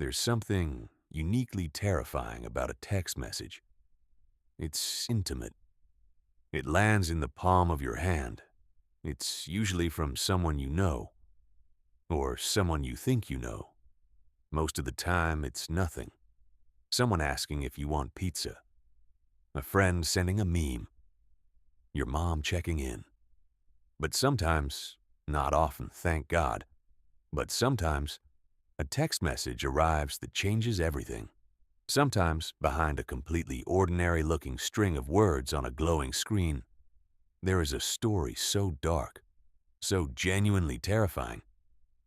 There's something uniquely terrifying about a text message. It's intimate. It lands in the palm of your hand. It's usually from someone you know, or someone you think you know. Most of the time, it's nothing. Someone asking if you want pizza. A friend sending a meme. Your mom checking in. But sometimes, not often, thank God, but sometimes, a text message arrives that changes everything. Sometimes, behind a completely ordinary-looking string of words on a glowing screen, there is a story so dark, so genuinely terrifying,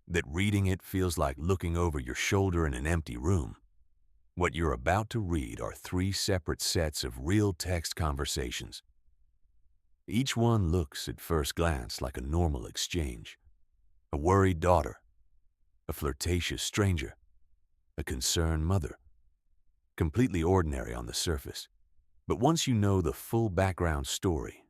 that reading it feels like looking over your shoulder in an empty room. What you're about to read are 3 separate sets of real text conversations. Each one looks at first glance like a normal exchange. A worried daughter, a flirtatious stranger, a concerned mother. Completely ordinary on the surface. But once you know the full background story,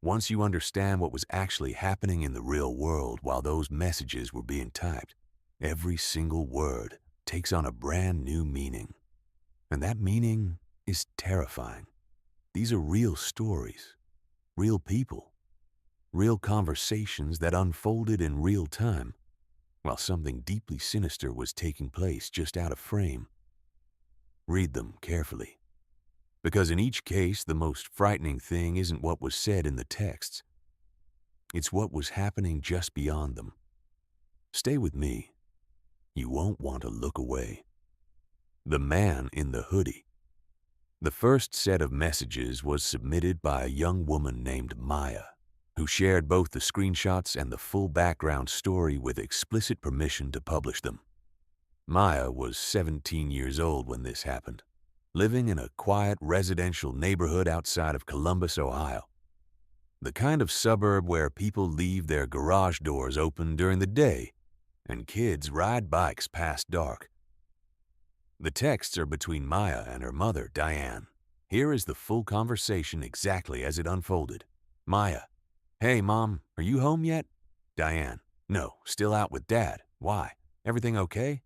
once you understand what was actually happening in the real world while those messages were being typed, every single word takes on a brand new meaning. And that meaning is terrifying. These are real stories, real people, real conversations that unfolded in real time, while something deeply sinister was taking place just out of frame. Read them carefully, because in each case, the most frightening thing isn't what was said in the texts. It's what was happening just beyond them. Stay with me. You won't want to look away. The man in the hoodie. The first set of messages was submitted by a young woman named Maya, who shared both the screenshots and the full background story with explicit permission to publish them. Maya was 17 years old when this happened, living in a quiet residential neighborhood outside of Columbus, Ohio. The kind of suburb where people leave their garage doors open during the day and kids ride bikes past dark. The texts are between Maya and her mother, Diane. Here is the full conversation exactly as it unfolded. Maya: "Hey, Mom, are you home yet?" Diane: "No, still out with Dad. Why? Everything okay?"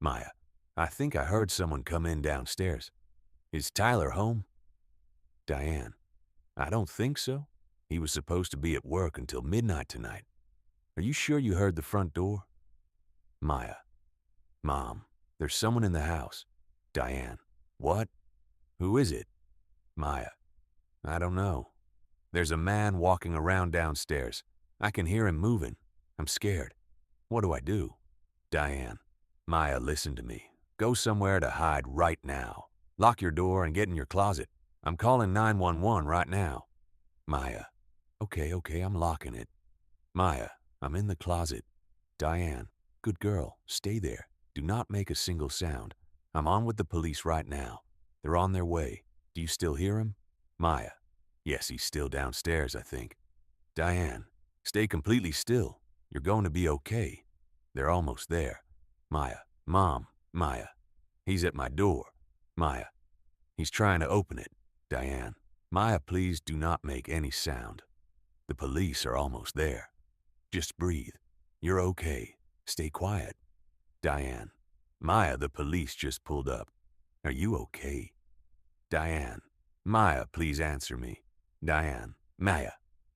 Maya: "I think I heard someone come in downstairs. Is Tyler home?" Diane: "I don't think so. He was supposed to be at work until midnight tonight. Are you sure you heard the front door?" Maya: "Mom, there's someone in the house." Diane: "What? Who is it?" Maya: "I don't know. There's a man walking around downstairs. I can hear him moving. I'm scared. What do I do?" Diane: "Maya, listen to me. Go somewhere to hide right now. Lock your door and get in your closet. I'm calling 911 right now." Maya: Okay, I'm locking it." Maya: "I'm in the closet." Diane: "Good girl, stay there. Do not make a single sound. I'm on with the police right now. They're on their way. Do you still hear him?" Maya: "Yes, he's still downstairs, I think." Diane: "Stay completely still. You're going to be okay. They're almost there." Maya: "Mom." Maya: "He's at my door." Maya: "He's trying to open it." Diane: "Maya, please do not make any sound. The police are almost there. Just breathe. You're okay. Stay quiet." Diane: "Maya, the police just pulled up. Are you okay?" Diane: "Maya, please answer me." Diane: "Maya."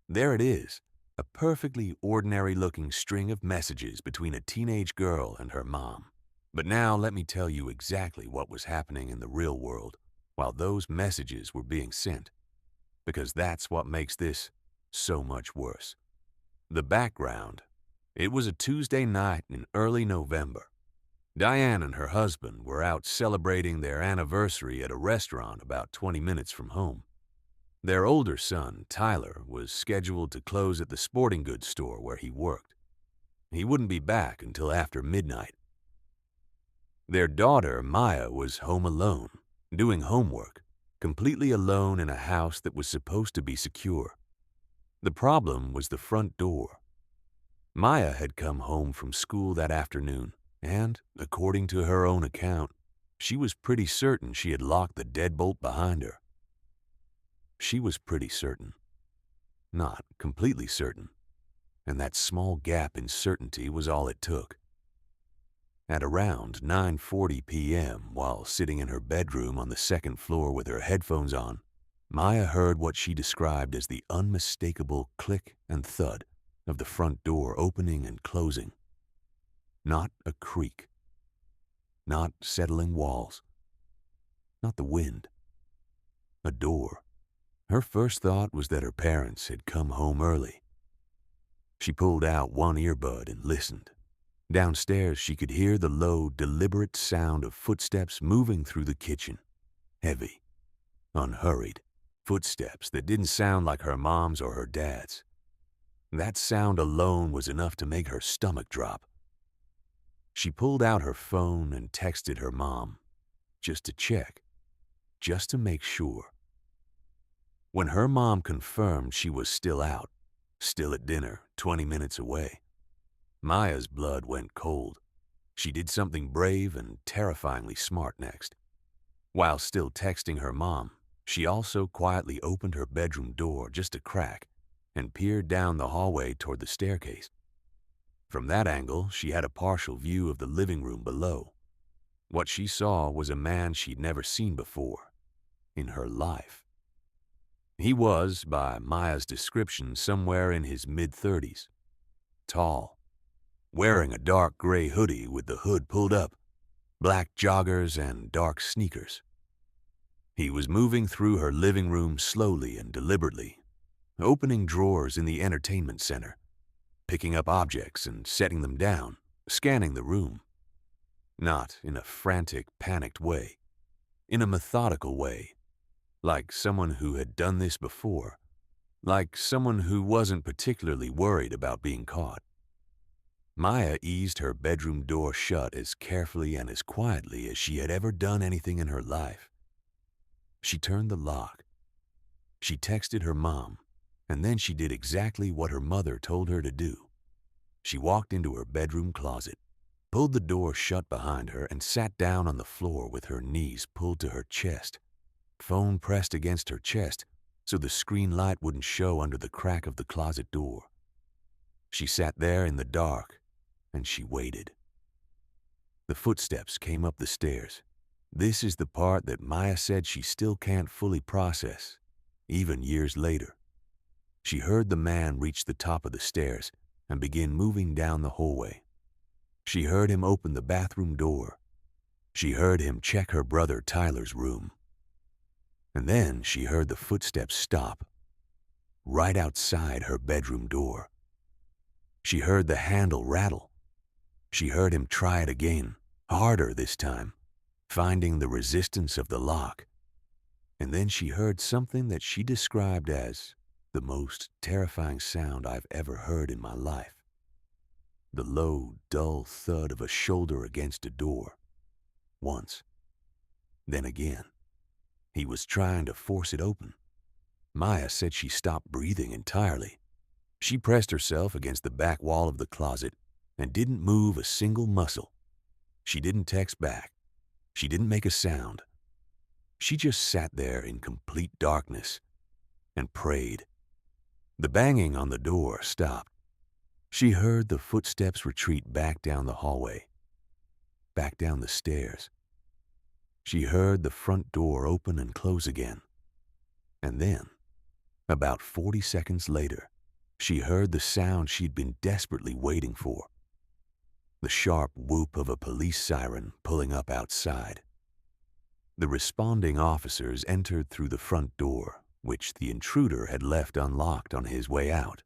There it is, a perfectly ordinary-looking string of messages between a teenage girl and her mom. But now let me tell you exactly what was happening in the real world while those messages were being sent, because that's what makes this so much worse. The background. It was a Tuesday night in early November. Diane and her husband were out celebrating their anniversary at a restaurant about 20 minutes from home. Their older son, Tyler, was scheduled to close at the sporting goods store where he worked. He wouldn't be back until after midnight. Their daughter, Maya, was home alone, doing homework, completely alone in a house that was supposed to be secure. The problem was the front door. Maya had come home from school that afternoon, and, according to her own account, she was pretty certain she had locked the deadbolt behind her. She was pretty certain. Not completely certain. And that small gap in certainty was all it took. At around 9:40 p.m., while sitting in her bedroom on the second floor with her headphones on, Maya heard what she described as the unmistakable click and thud of the front door opening and closing. Not a creak. Not settling walls. Not the wind. A door. Her first thought was that her parents had come home early. She pulled out one earbud and listened. Downstairs, she could hear the low, deliberate sound of footsteps moving through the kitchen. Heavy, unhurried footsteps that didn't sound like her mom's or her dad's. That sound alone was enough to make her stomach drop. She pulled out her phone and texted her mom, just to check, just to make sure. When her mom confirmed she was still out, still at dinner, 20 minutes away, Maya's blood went cold. She did something brave and terrifyingly smart next. While still texting her mom, she also quietly opened her bedroom door just a crack and peered down the hallway toward the staircase. From that angle, she had a partial view of the living room below. What she saw was a man she'd never seen before in her life. He was, by Maya's description, somewhere in his mid-30s. Tall, wearing a dark gray hoodie with the hood pulled up, black joggers and dark sneakers. He was moving through her living room slowly and deliberately, opening drawers in the entertainment center, picking up objects and setting them down, scanning the room. Not in a frantic, panicked way, in a methodical way, like someone who had done this before, like someone who wasn't particularly worried about being caught. Maya eased her bedroom door shut as carefully and as quietly as she had ever done anything in her life. She turned the lock. She texted her mom, and then she did exactly what her mother told her to do. She walked into her bedroom closet, pulled the door shut behind her, and sat down on the floor with her knees pulled to her chest, phone pressed against her chest so the screen light wouldn't show under the crack of the closet door. She sat there in the dark, and she waited. The footsteps came up the stairs. This is the part that Maya said she still can't fully process, even years later. She heard the man reach the top of the stairs and begin moving down the hallway. She heard him open the bathroom door. She heard him check her brother Tyler's room. And then she heard the footsteps stop, right outside her bedroom door. She heard the handle rattle. She heard him try it again, harder this time, finding the resistance of the lock. And then she heard something that she described as the most terrifying sound I've ever heard in my life. The low, dull thud of a shoulder against a door. Once. Then again. He was trying to force it open. Maya said she stopped breathing entirely. She pressed herself against the back wall of the closet and didn't move a single muscle. She didn't text back. She didn't make a sound. She just sat there in complete darkness and prayed. The banging on the door stopped. She heard the footsteps retreat back down the hallway, back down the stairs. She heard the front door open and close again. And then, about 40 seconds later, she heard the sound she'd been desperately waiting for. The sharp whoop of a police siren pulling up outside. The responding officers entered through the front door, which the intruder had left unlocked on his way out.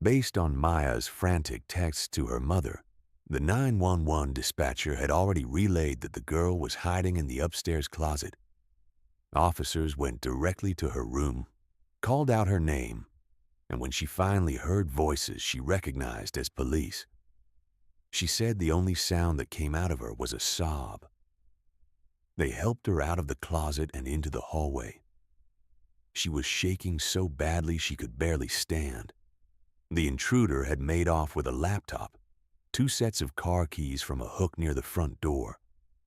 Based on Maya's frantic texts to her mother, the 911 dispatcher had already relayed that the girl was hiding in the upstairs closet. Officers went directly to her room, called out her name, and when she finally heard voices she recognized as police, she said the only sound that came out of her was a sob. They helped her out of the closet and into the hallway. She was shaking so badly she could barely stand. The intruder had made off with a laptop, 2 sets of car keys from a hook near the front door,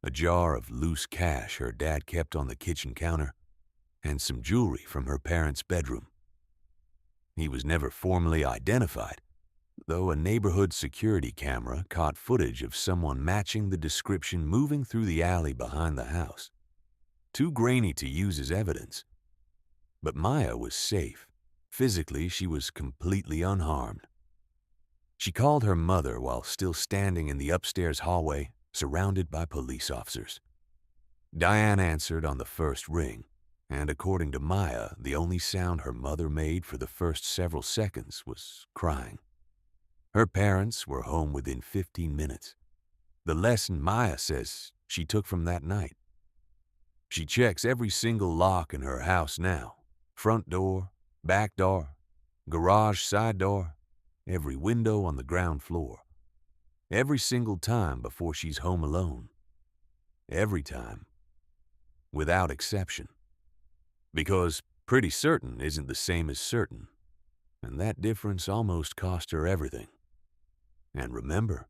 a jar of loose cash her dad kept on the kitchen counter, and some jewelry from her parents' bedroom. He was never formally identified, though a neighborhood security camera caught footage of someone matching the description moving through the alley behind the house. Too grainy to use as evidence. But Maya was safe. Physically, she was completely unharmed. She called her mother while still standing in the upstairs hallway, surrounded by police officers. Diane answered on the first ring, and according to Maya, the only sound her mother made for the first several seconds was crying. Her parents were home within 15 minutes. The lesson Maya says she took from that night. She checks every single lock in her house now. Front door, back door, garage side door, every window on the ground floor. Every single time before she's home alone. Every time. Without exception. Because pretty certain isn't the same as certain. And that difference almost cost her everything. And remember,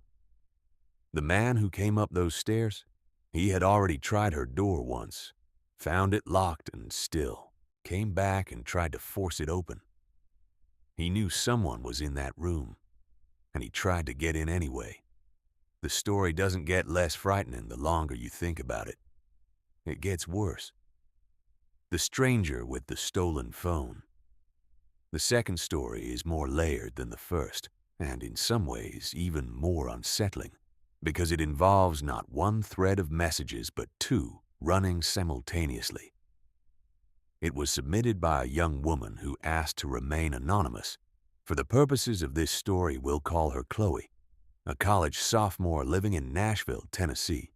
the man who came up those stairs, he had already tried her door once, found it locked and still, came back and tried to force it open. He knew someone was in that room, and he tried to get in anyway. The story doesn't get less frightening the longer you think about it. It gets worse. The stranger with the stolen phone. The second story is more layered than the first, and in some ways even more unsettling, because it involves not one thread of messages but two running simultaneously. It was submitted by a young woman who asked to remain anonymous. For the purposes of this story, we'll call her Chloe, a college sophomore living in Nashville, Tennessee.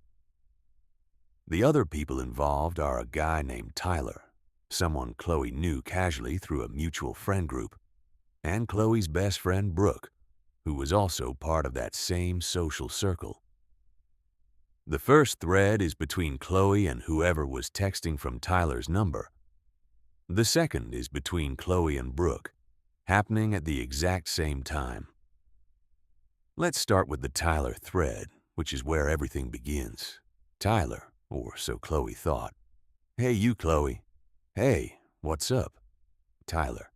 The other people involved are a guy named Tyler, someone Chloe knew casually through a mutual friend group, and Chloe's best friend Brooke, who was also part of that same social circle. The first thread is between Chloe and whoever was texting from Tyler's number. The second is between Chloe and Brooke, happening at the exact same time. Let's start with the Tyler thread, which is where everything begins. Tyler, or so Chloe thought. Hey, you, Chloe. Hey, what's up? Tyler.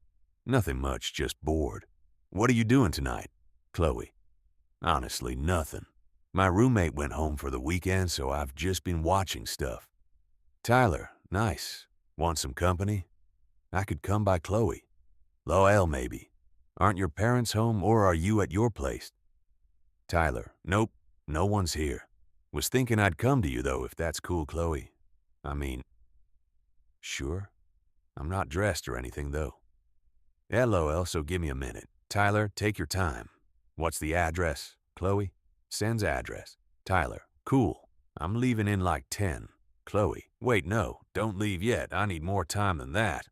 Nothing much, just bored. What are you doing tonight? Chloe. Honestly, nothing. My roommate went home for the weekend, so I've just been watching stuff. Tyler. Nice. Want some company? I could come by Chloe. Lowell, maybe. Aren't your parents home, or are you at your place? Tyler. Nope, no one's here. Was thinking I'd come to you, though, if that's cool, Chloe. I mean, sure. I'm not dressed or anything, though. LOL, so give me a minute. Tyler, take your time. What's the address? Chloe. Sends address. Tyler. Cool. I'm leaving in like 10. Chloe. Wait, no, don't leave yet. I need more time than that.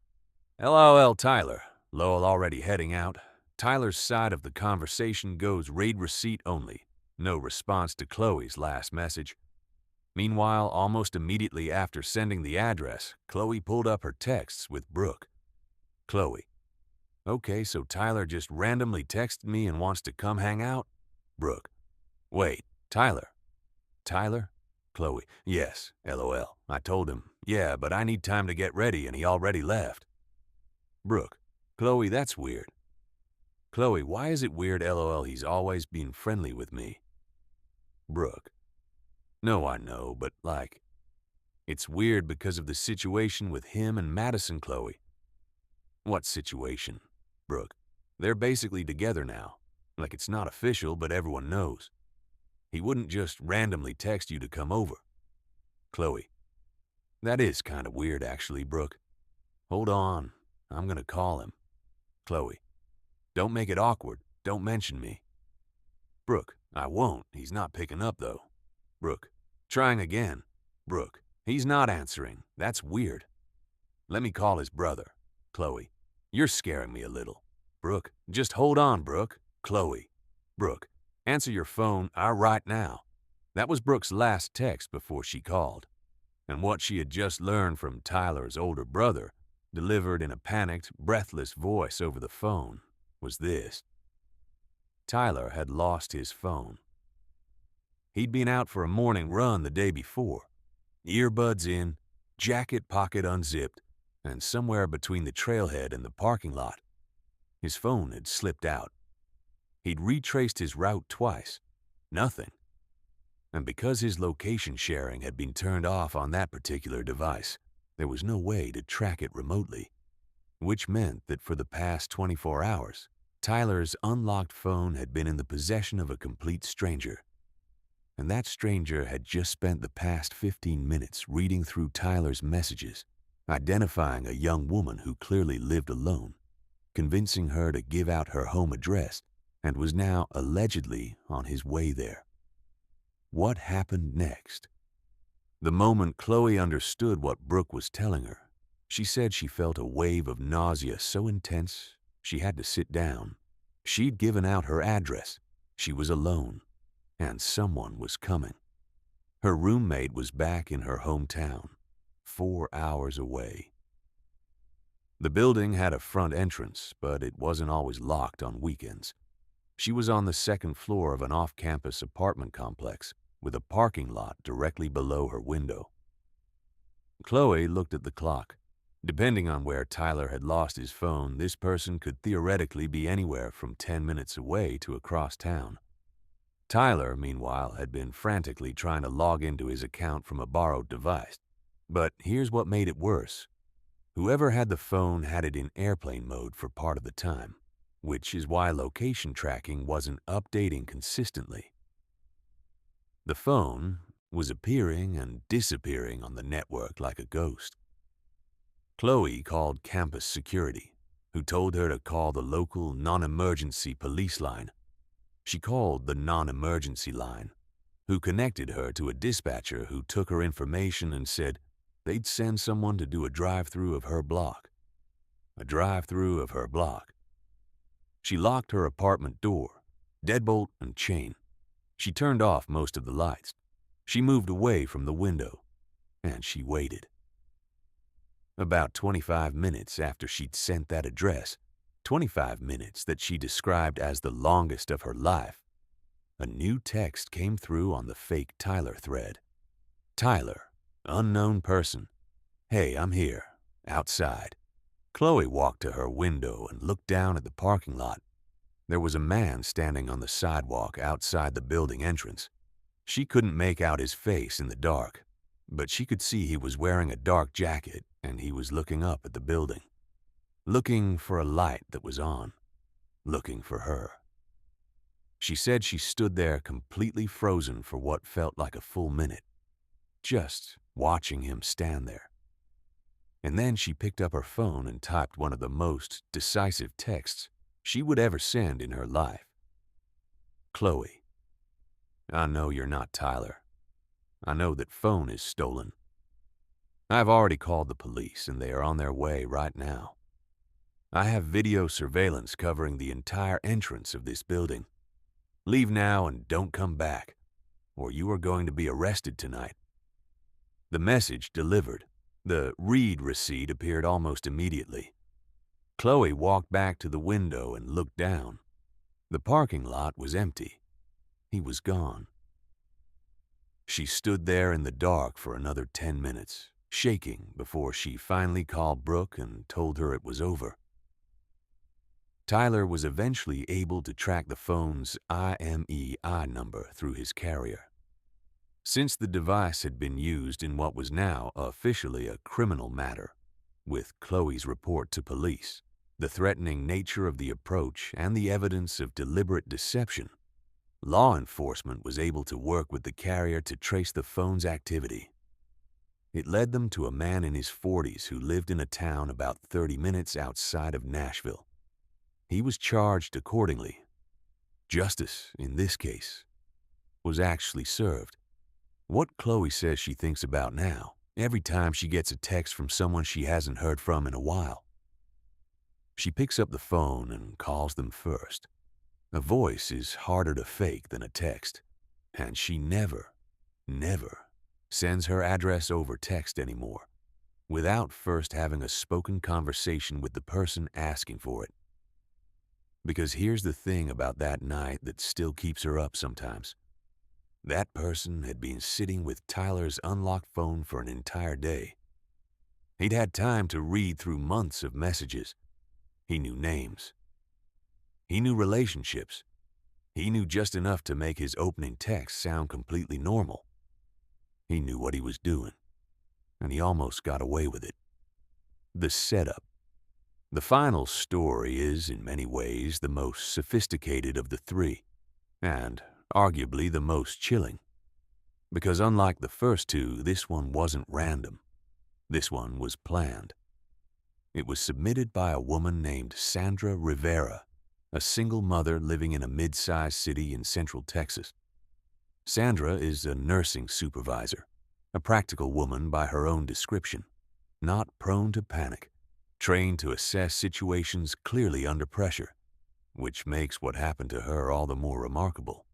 LOL, Tyler. Lowell already heading out. Tyler's side of the conversation goes read receipt only. No response to Chloe's last message. Meanwhile, almost immediately after sending the address, Chloe pulled up her texts with Brooke. Chloe. Okay, so Tyler just randomly texted me and wants to come hang out? Brooke. Wait, Tyler. Tyler? Chloe. Yes, LOL. I told him, yeah, but I need time to get ready and he already left. Brooke. Chloe, that's weird. Chloe, why is it weird, LOL? He's always been friendly with me. Brooke. No, I know, but like, it's weird because of the situation with him and Madison, Chloe. What situation? Brooke. They're basically together now. Like it's not official, but everyone knows. He wouldn't just randomly text you to come over. Chloe. That is kind of weird, actually, Brooke. Hold on. I'm gonna call him. Chloe. Don't make it awkward. Don't mention me. Brooke. I won't. He's not picking up, though. Brooke. Trying again. Brooke. He's not answering. That's weird. Let me call his brother. Chloe. You're scaring me a little. Brooke. Just hold on, Brooke. Chloe. Brooke. Answer your phone right now. That was Brooke's last text before she called. And what she had just learned from Tyler's older brother, delivered in a panicked, breathless voice over the phone, was this. Tyler had lost his phone. He'd been out for a morning run the day before, earbuds in, jacket pocket unzipped, and somewhere between the trailhead and the parking lot, his phone had slipped out. He'd retraced his route twice. Nothing. And because his location sharing had been turned off on that particular device, there was no way to track it remotely, which meant that for the past 24 hours, Tyler's unlocked phone had been in the possession of a complete stranger. And that stranger had just spent the past 15 minutes reading through Tyler's messages, identifying a young woman who clearly lived alone, convincing her to give out her home address, and was now allegedly on his way there. What happened next? The moment Chloe understood what Brooke was telling her, she said she felt a wave of nausea so intense she had to sit down. She'd given out her address. She was alone, and someone was coming. Her roommate was back in her hometown, 4 hours away. The building had a front entrance, but it wasn't always locked on weekends. She was on the second floor of an off-campus apartment complex with a parking lot directly below her window. Chloe looked at the clock. Depending on where Tyler had lost his phone, this person could theoretically be anywhere from 10 minutes away to across town. Tyler, meanwhile, had been frantically trying to log into his account from a borrowed device. But here's what made it worse. Whoever had the phone had it in airplane mode for part of the time, which is why location tracking wasn't updating consistently. The phone was appearing and disappearing on the network like a ghost. Chloe called campus security, who told her to call the local non-emergency police line. She called the non-emergency line, who connected her to a dispatcher who took her information and said they'd send someone to do a drive-through of her block. A drive-through of her block. She locked her apartment door, deadbolt and chain. She turned off most of the lights. She moved away from the window, and she waited. About 25 minutes after she'd sent that address, 25 minutes that she described as the longest of her life, a new text came through on the fake Tyler thread. Tyler, unknown person. Hey, I'm here, outside. Chloe walked to her window and looked down at the parking lot. There was a man standing on the sidewalk outside the building entrance. She couldn't make out his face in the dark, but she could see he was wearing a dark jacket and he was looking up at the building, looking for a light that was on, looking for her. She said she stood there completely frozen for what felt like a full minute, just watching him stand there. And then she picked up her phone and typed one of the most decisive texts she would ever send in her life. Chloe, I know you're not Tyler. I know that phone is stolen. I've already called the police and they are on their way right now. I have video surveillance covering the entire entrance of this building. Leave now and don't come back, or you are going to be arrested tonight. The message delivered. The read receipt appeared almost immediately. Chloe walked back to the window and looked down. The parking lot was empty. He was gone. She stood there in the dark for another 10 minutes, shaking before she finally called Brooke and told her it was over. Tyler was eventually able to track the phone's IMEI number through his carrier. Since the device had been used in what was now officially a criminal matter, with Chloe's report to police, the threatening nature of the approach, and the evidence of deliberate deception, law enforcement was able to work with the carrier to trace the phone's activity. It led them to a man in his 40s who lived in a town about 30 minutes outside of Nashville. He was charged accordingly. Justice, in this case, was actually served. What Chloe says she thinks about now, every time she gets a text from someone she hasn't heard from in a while. She picks up the phone and calls them first. A voice is harder to fake than a text, and she never sends her address over text anymore without first having a spoken conversation with the person asking for it. Because here's the thing about that night that still keeps her up sometimes. That person had been sitting with Tyler's unlocked phone for an entire day. He'd had time to read through months of messages. He knew names. He knew relationships. He knew just enough to make his opening text sound completely normal. He knew what he was doing, and he almost got away with it. The setup. The final story is, in many ways, the most sophisticated of the three, and arguably the most chilling. Because unlike the first two, this one wasn't random. This one was planned. It was submitted by a woman named Sandra Rivera, a single mother living in a mid-sized city in central Texas. Sandra is a nursing supervisor, a practical woman by her own description, not prone to panic, trained to assess situations clearly under pressure, which makes what happened to her all the more remarkable.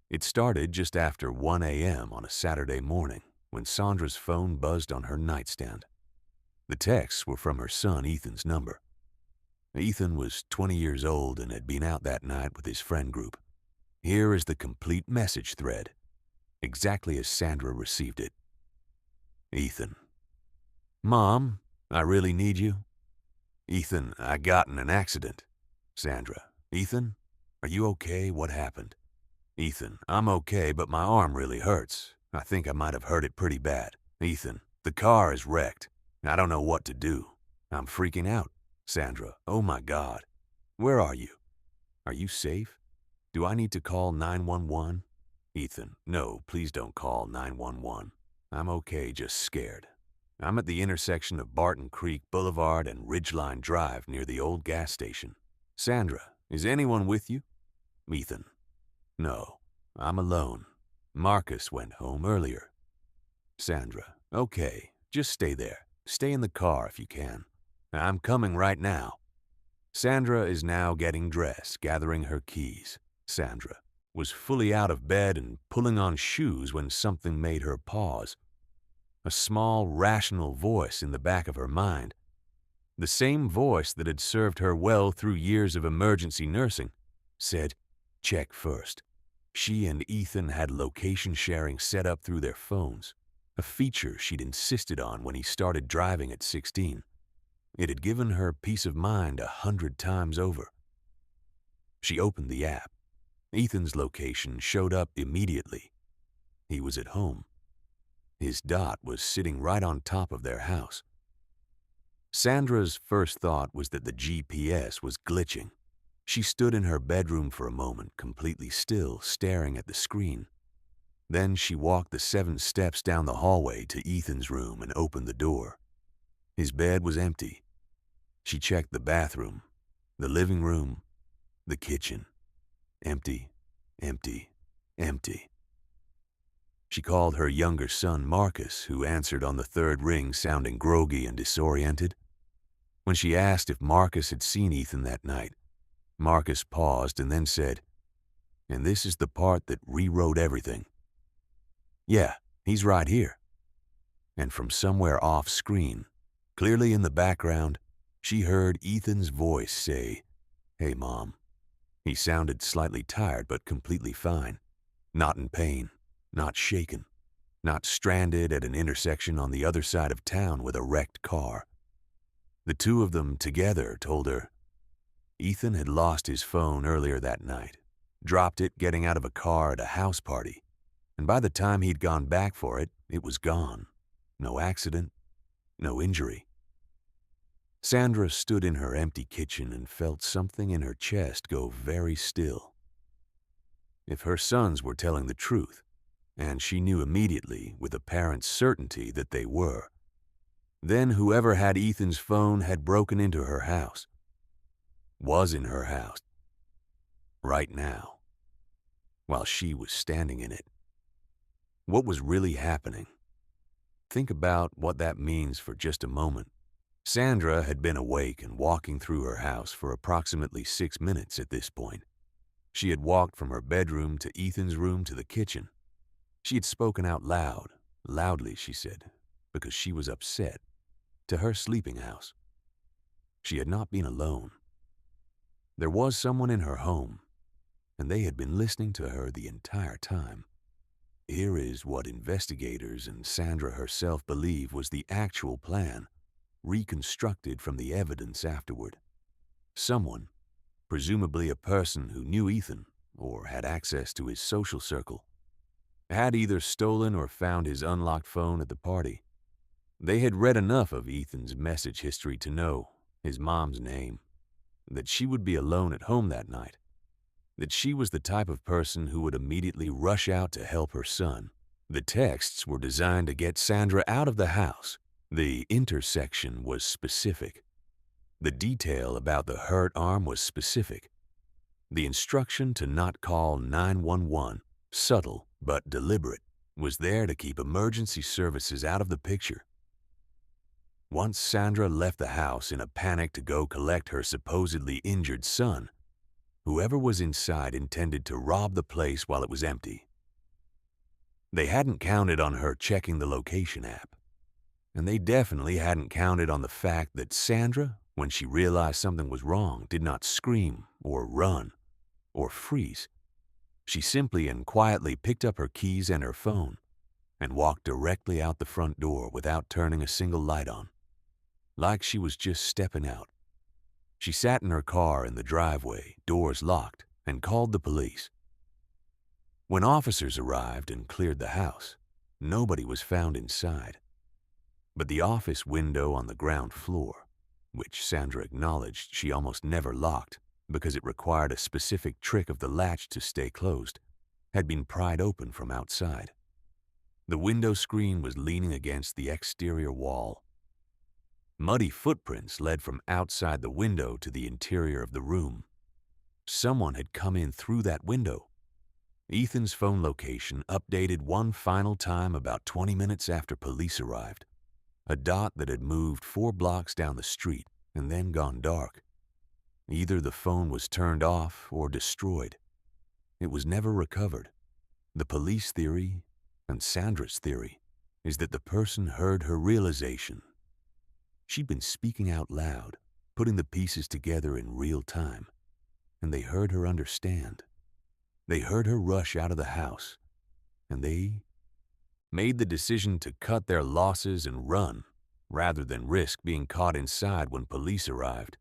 It started just after 1 a.m. on a Saturday morning when Sandra's phone buzzed on her nightstand. The texts were from her son Ethan's number. Ethan was 20 years old and had been out that night with his friend group. Here is the complete message thread, exactly as Sandra received it. Ethan: Mom, I really need you. Ethan: I got in an accident. Sandra: Ethan, are you okay? What happened? Ethan: I'm okay, but my arm really hurts. I think I might have hurt it pretty bad. Ethan: the car is wrecked. I don't know what to do. I'm freaking out. Sandra: oh my God. Where are you? Are you safe? Do I need to call 911? Ethan: no, please don't call 911. I'm okay, just scared. I'm at the intersection of Barton Creek Boulevard and Ridgeline Drive near the old gas station. Sandra: is anyone with you? Ethan: no, I'm alone. Marcus went home earlier. Sandra: okay, just stay there. Stay in the car if you can. I'm coming right now. Sandra is now getting dressed, gathering her keys. Sandra was fully out of bed and pulling on shoes when something made her pause. A small, rational voice in the back of her mind, the same voice that had served her well through years of emergency nursing, said, check first. She and Ethan had location sharing set up through their phones, a feature she'd insisted on when he started driving at 16. It had given her peace of mind 100 times over. She opened the app. Ethan's location showed up immediately. He was at home. His dot was sitting right on top of their house. Sandra's first thought was that the GPS was glitching. She stood in her bedroom for a moment, completely still, staring at the screen. Then she walked the 7 steps down the hallway to Ethan's room and opened the door. His bed was empty. She checked the bathroom, the living room, the kitchen. Empty, empty, empty. She called her younger son Marcus, who answered on the 3rd ring sounding groggy and disoriented. When she asked if Marcus had seen Ethan that night, Marcus paused and then said, and this is the part that rewrote everything. Yeah, he's right here. And from somewhere off screen, clearly in the background, she heard Ethan's voice say, hey, Mom. He sounded slightly tired but completely fine, not in pain, not shaken, not stranded at an intersection on the other side of town with a wrecked car. The two of them together told her Ethan had lost his phone earlier that night, dropped it getting out of a car at a house party, and by the time he'd gone back for it, it was gone. No accident, no injury. Sandra stood in her empty kitchen and felt something in her chest go very still. If her sons were telling the truth, and she knew immediately with apparent certainty that they were, then whoever had Ethan's phone had broken into her house, was in her house, right now, while she was standing in it. What was really happening? Think about what that means for just a moment. Sandra had been awake and walking through her house for approximately 6 minutes at this point. She had walked from her bedroom to Ethan's room to the kitchen. She had spoken out loudly, she said, because she was upset, to her sleeping house. She had not been alone. There was someone in her home, and they had been listening to her the entire time. Here is what investigators and Sandra herself believe was the actual plan, reconstructed from the evidence afterward. Someone, presumably a person who knew Ethan, or had access to his social circle, had either stolen or found his unlocked phone at the party. They had read enough of Ethan's message history to know his mom's name, that she would be alone at home that night, that she was the type of person who would immediately rush out to help her son. The texts were designed to get Sandra out of the house. The intersection was specific. The detail about the hurt arm was specific. The instruction to not call 911, subtle but deliberate, was there to keep emergency services out of the picture. Once Sandra left the house in a panic to go collect her supposedly injured son, whoever was inside intended to rob the place while it was empty. They hadn't counted on her checking the location app, and they definitely hadn't counted on the fact that Sandra, when she realized something was wrong, did not scream or run or freeze. She simply and quietly picked up her keys and her phone and walked directly out the front door without turning a single light on, like she was just stepping out. She sat in her car in the driveway, doors locked, and called the police. When officers arrived and cleared the house, nobody was found inside. But the office window on the ground floor, which Sandra acknowledged she almost never locked because it required a specific trick of the latch to stay closed, had been pried open from outside. The window screen was leaning against the exterior wall. Muddy footprints led from outside the window to the interior of the room. Someone had come in through that window. Ethan's phone location updated one final time about 20 minutes after police arrived, a dot that had moved 4 blocks down the street and then gone dark. Either the phone was turned off or destroyed. It was never recovered. The police theory, and Sandra's theory, is that the person heard her realization. She'd been speaking out loud, putting the pieces together in real time, and they heard her understand. They heard her rush out of the house, and they made the decision to cut their losses and run, rather than risk being caught inside when police arrived.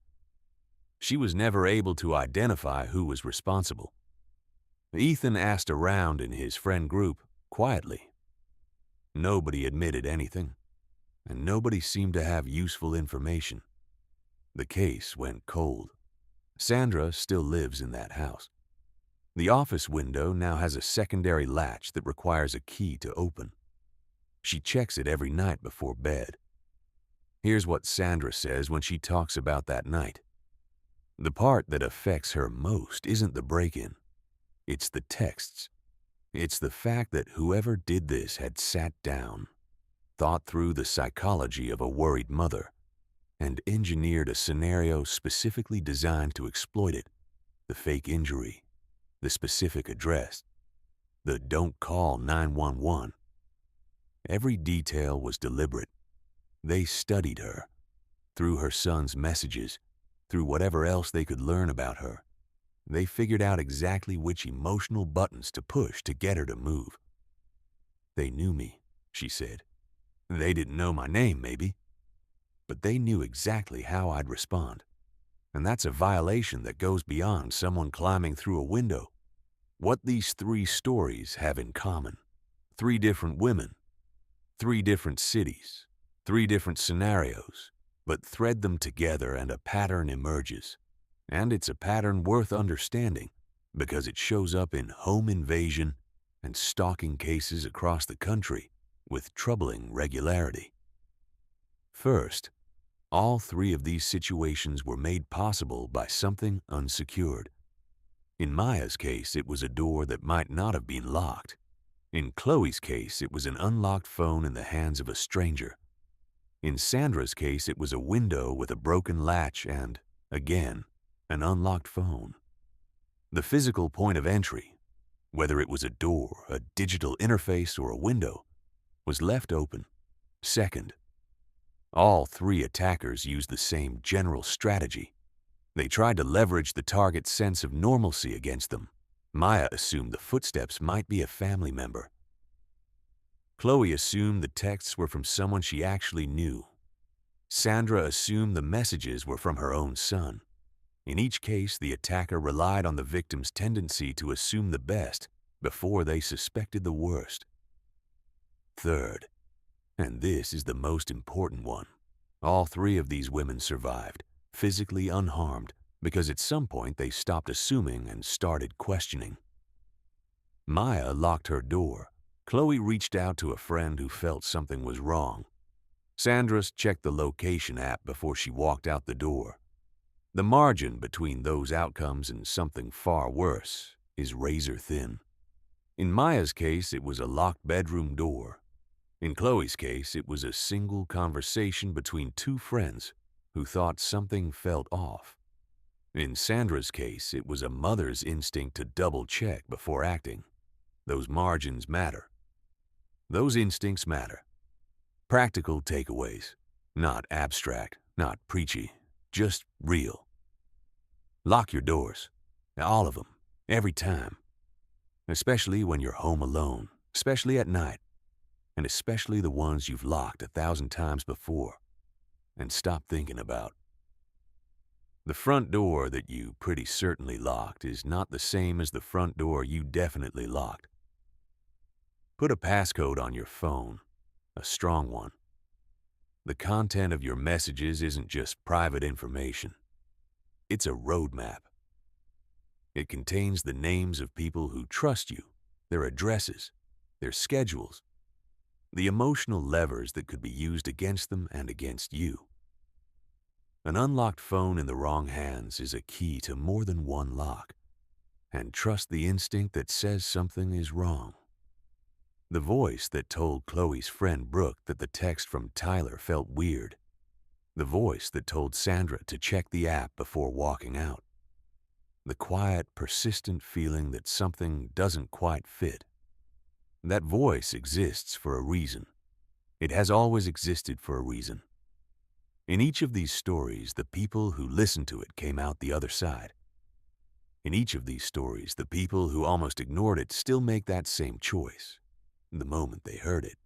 She was never able to identify who was responsible. Ethan asked around in his friend group, quietly. Nobody admitted anything, and nobody seemed to have useful information. The case went cold. Sandra still lives in that house. The office window now has a secondary latch that requires a key to open. She checks it every night before bed. Here's what Sandra says when she talks about that night. The part that affects her most isn't the break-in. It's the texts. It's the fact that whoever did this had sat down, thought through the psychology of a worried mother, and engineered a scenario specifically designed to exploit it. The fake injury, the specific address, the don't call 911. Every detail was deliberate. They studied her, through her son's messages, through whatever else they could learn about her. They figured out exactly which emotional buttons to push to get her to move. They knew me, she said. They didn't know my name, maybe, but they knew exactly how I'd respond. And that's a violation that goes beyond someone climbing through a window. What these 3 stories have in common: 3 different women, 3 different cities, 3 different scenarios, but thread them together and a pattern emerges. And it's a pattern worth understanding because it shows up in home invasion and stalking cases across the country with troubling regularity. First, all 3 of these situations were made possible by something unsecured. In Maya's case, it was a door that might not have been locked. In Chloe's case, it was an unlocked phone in the hands of a stranger. In Sandra's case, it was a window with a broken latch and, again, an unlocked phone. The physical point of entry, whether it was a door, a digital interface, or a window, was left open. Second, all 3 attackers used the same general strategy. They tried to leverage the target's sense of normalcy against them. Maya assumed the footsteps might be a family member. Chloe assumed the texts were from someone she actually knew. Sandra assumed the messages were from her own son. In each case, the attacker relied on the victim's tendency to assume the best before they suspected the worst. Third, and this is the most important one, all three of these women survived, physically unharmed, because at some point they stopped assuming and started questioning. Maya locked her door. Chloe reached out to a friend who felt something was wrong. Sandra checked the location app before she walked out the door. The margin between those outcomes and something far worse is razor thin. In Maya's case, it was a locked bedroom door. In Chloe's case, it was a single conversation between two friends who thought something felt off. In Sandra's case, it was a mother's instinct to double-check before acting. Those margins matter. Those instincts matter. Practical takeaways, not abstract, not preachy, just real. Lock your doors, all of them, every time. Especially when you're home alone, especially at night, and especially the ones you've locked 1,000 times before and stopped thinking about. The front door that you pretty certainly locked is not the same as the front door you definitely locked. Put a passcode on your phone, a strong one. The content of your messages isn't just private information. It's a roadmap. It contains the names of people who trust you, their addresses, their schedules, the emotional levers that could be used against them and against you. An unlocked phone in the wrong hands is a key to more than one lock. And trust the instinct that says something is wrong. The voice that told Chloe's friend Brooke that the text from Tyler felt weird. The voice that told Sandra to check the app before walking out. The quiet, persistent feeling that something doesn't quite fit. That voice exists for a reason. It has always existed for a reason. In each of these stories, the people who listened to it came out the other side. In each of these stories, the people who almost ignored it still make that same choice the moment they heard it.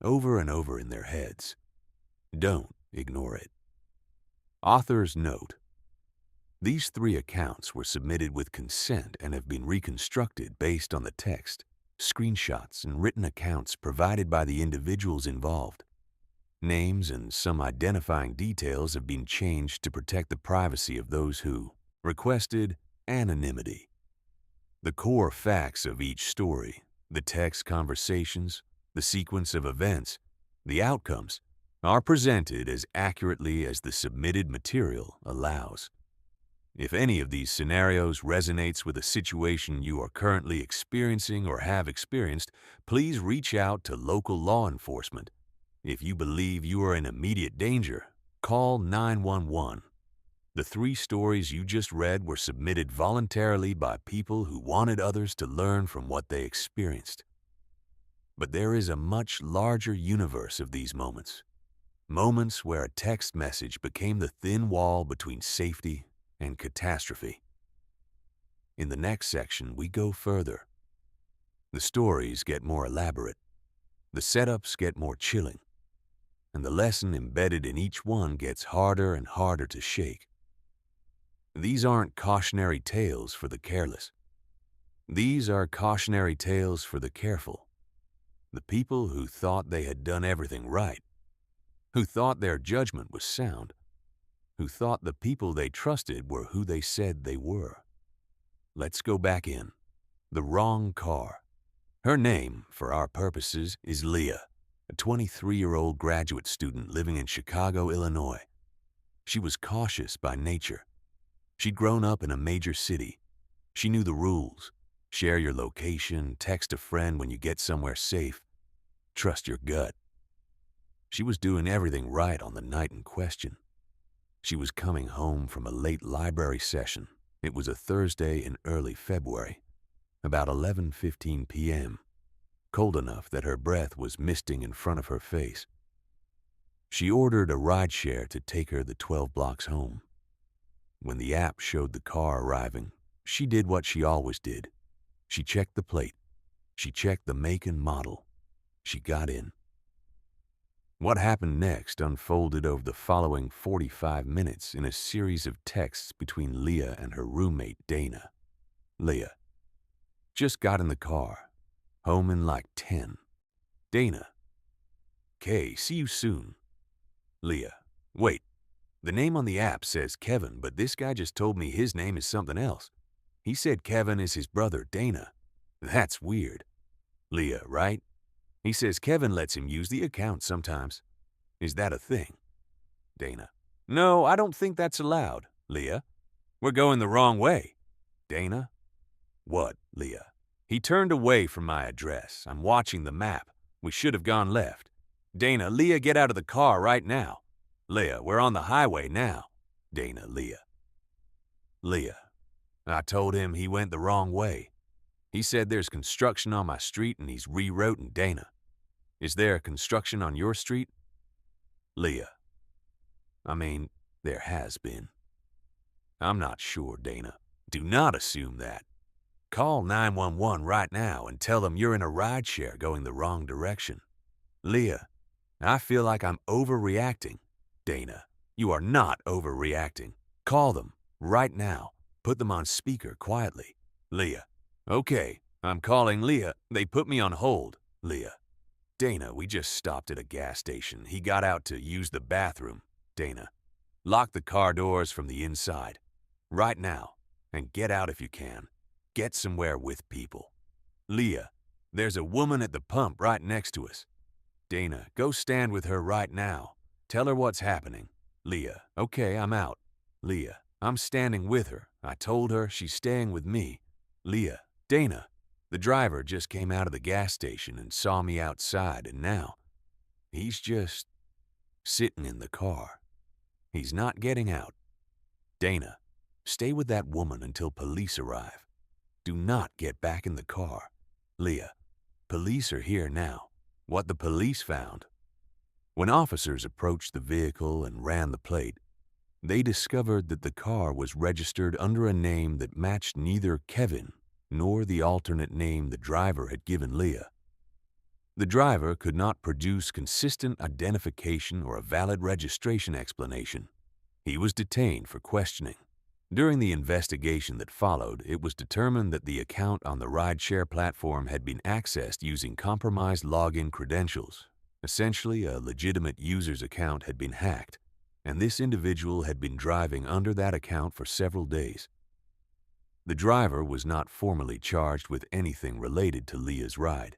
Over and over in their heads. Don't ignore it. Author's note. These three accounts were submitted with consent and have been reconstructed based on the text, screenshots, and written accounts provided by the individuals involved. Names and some identifying details have been changed to protect the privacy of those who requested anonymity. The core facts of each story, the text conversations, the sequence of events, the outcomes, are presented as accurately as the submitted material allows. If any of these scenarios resonates with a situation you are currently experiencing or have experienced, please reach out to local law enforcement. If you believe you are in immediate danger, call 911. The three stories you just read were submitted voluntarily by people who wanted others to learn from what they experienced. But there is a much larger universe of these moments. Moments where a text message became the thin wall between safety and catastrophe. In the next section, we go further. The stories get more elaborate. The setups get more chilling. And the lesson embedded in each one gets harder and harder to shake. These aren't cautionary tales for the careless. These are cautionary tales for the careful. The people who thought they had done everything right, who thought their judgment was sound, who thought the people they trusted were who they said they were. Let's go back in. The wrong car. Her name, for our purposes, is Leah, a 23-year-old graduate student living in Chicago, Illinois. She was cautious by nature. She'd grown up in a major city. She knew the rules. Share your location, text a friend when you get somewhere safe. Trust your gut. She was doing everything right on the night in question. She was coming home from a late library session. It was a Thursday in early February, about 11:15 p.m., cold enough that her breath was misting in front of her face. She ordered a rideshare to take her the 12 blocks home. When the app showed the car arriving, she did what she always did. She checked the plate. She checked the make and model. She got in. What happened next unfolded over the following 45 minutes in a series of texts between Leah and her roommate, Dana. Leah: just got in the car. Home in like 10. Dana: "Okay, see you soon." Leah: "Wait, the name on the app says Kevin, but this guy just told me his name is something else. He said Kevin is his brother, Dana. That's weird." Leah: "Right? He says Kevin lets him use the account sometimes. Is that a thing?" Dana: "No, I don't think that's allowed." Leah: "We're going the wrong way." Dana: "What?" Leah: "He turned away from my address. I'm watching the map. We should have gone left." Dana: "Leah, get out of the car right now." Leah: "We're on the highway now." Dana: Leah: "I told him he went the wrong way. He said there's construction on my street and he's rewrote." Dana: "Is there construction on your street?" Leah: "I mean, there has been." "I'm not sure, Dana. Do not assume that. Call 911 right now and tell them you're in a rideshare going the wrong direction." Leah: "I feel like I'm overreacting." Dana: "You are not overreacting. Call them right now. Put them on speaker quietly." Leah: "Okay, I'm calling Leah. They put me on hold." Leah: "Dana, we just stopped at a gas station. He got out to use the bathroom." Dana: "Lock the car doors from the inside. Right now. And get out if you can. Get somewhere with people." Leah: "There's a woman at the pump right next to us." Dana: "Go stand with her right now. Tell her what's happening." Leah: "Okay, I'm out." Leah: "I'm standing with her. I told her she's staying with me." Leah: "Dana, the driver just came out of the gas station and saw me outside, and now he's just sitting in the car. He's not getting out." Dana: "Stay with that woman until police arrive. Do not get back in the car." Leah: "Police are here now. What the police found." When officers approached the vehicle and ran the plate, they discovered that the car was registered under a name that matched neither Kevin nor the alternate name the driver had given Leah. The driver could not produce consistent identification or a valid registration explanation. He was detained for questioning. During the investigation that followed, it was determined that the account on the rideshare platform had been accessed using compromised login credentials. Essentially, a legitimate user's account had been hacked, and this individual had been driving under that account for several days. The driver was not formally charged with anything related to Leah's ride.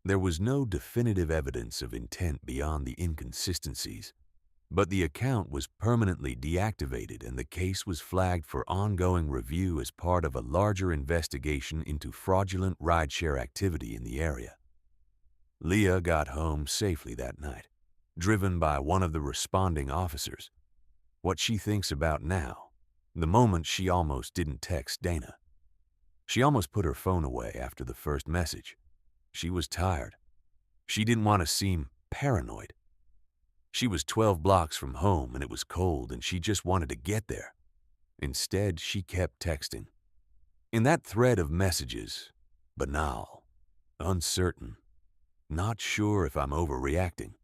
There was no definitive evidence of intent beyond the inconsistencies, but the account was permanently deactivated and the case was flagged for ongoing review as part of a larger investigation into fraudulent rideshare activity in the area. Leah got home safely that night, driven by one of the responding officers. What she thinks about now, the moment she almost didn't text Dana. She almost put her phone away after the first message. She was tired. She didn't want to seem paranoid. She was 12 blocks from home and it was cold and she just wanted to get there. Instead, she kept texting. In that thread of messages, banal, uncertain, not sure if I'm overreacting,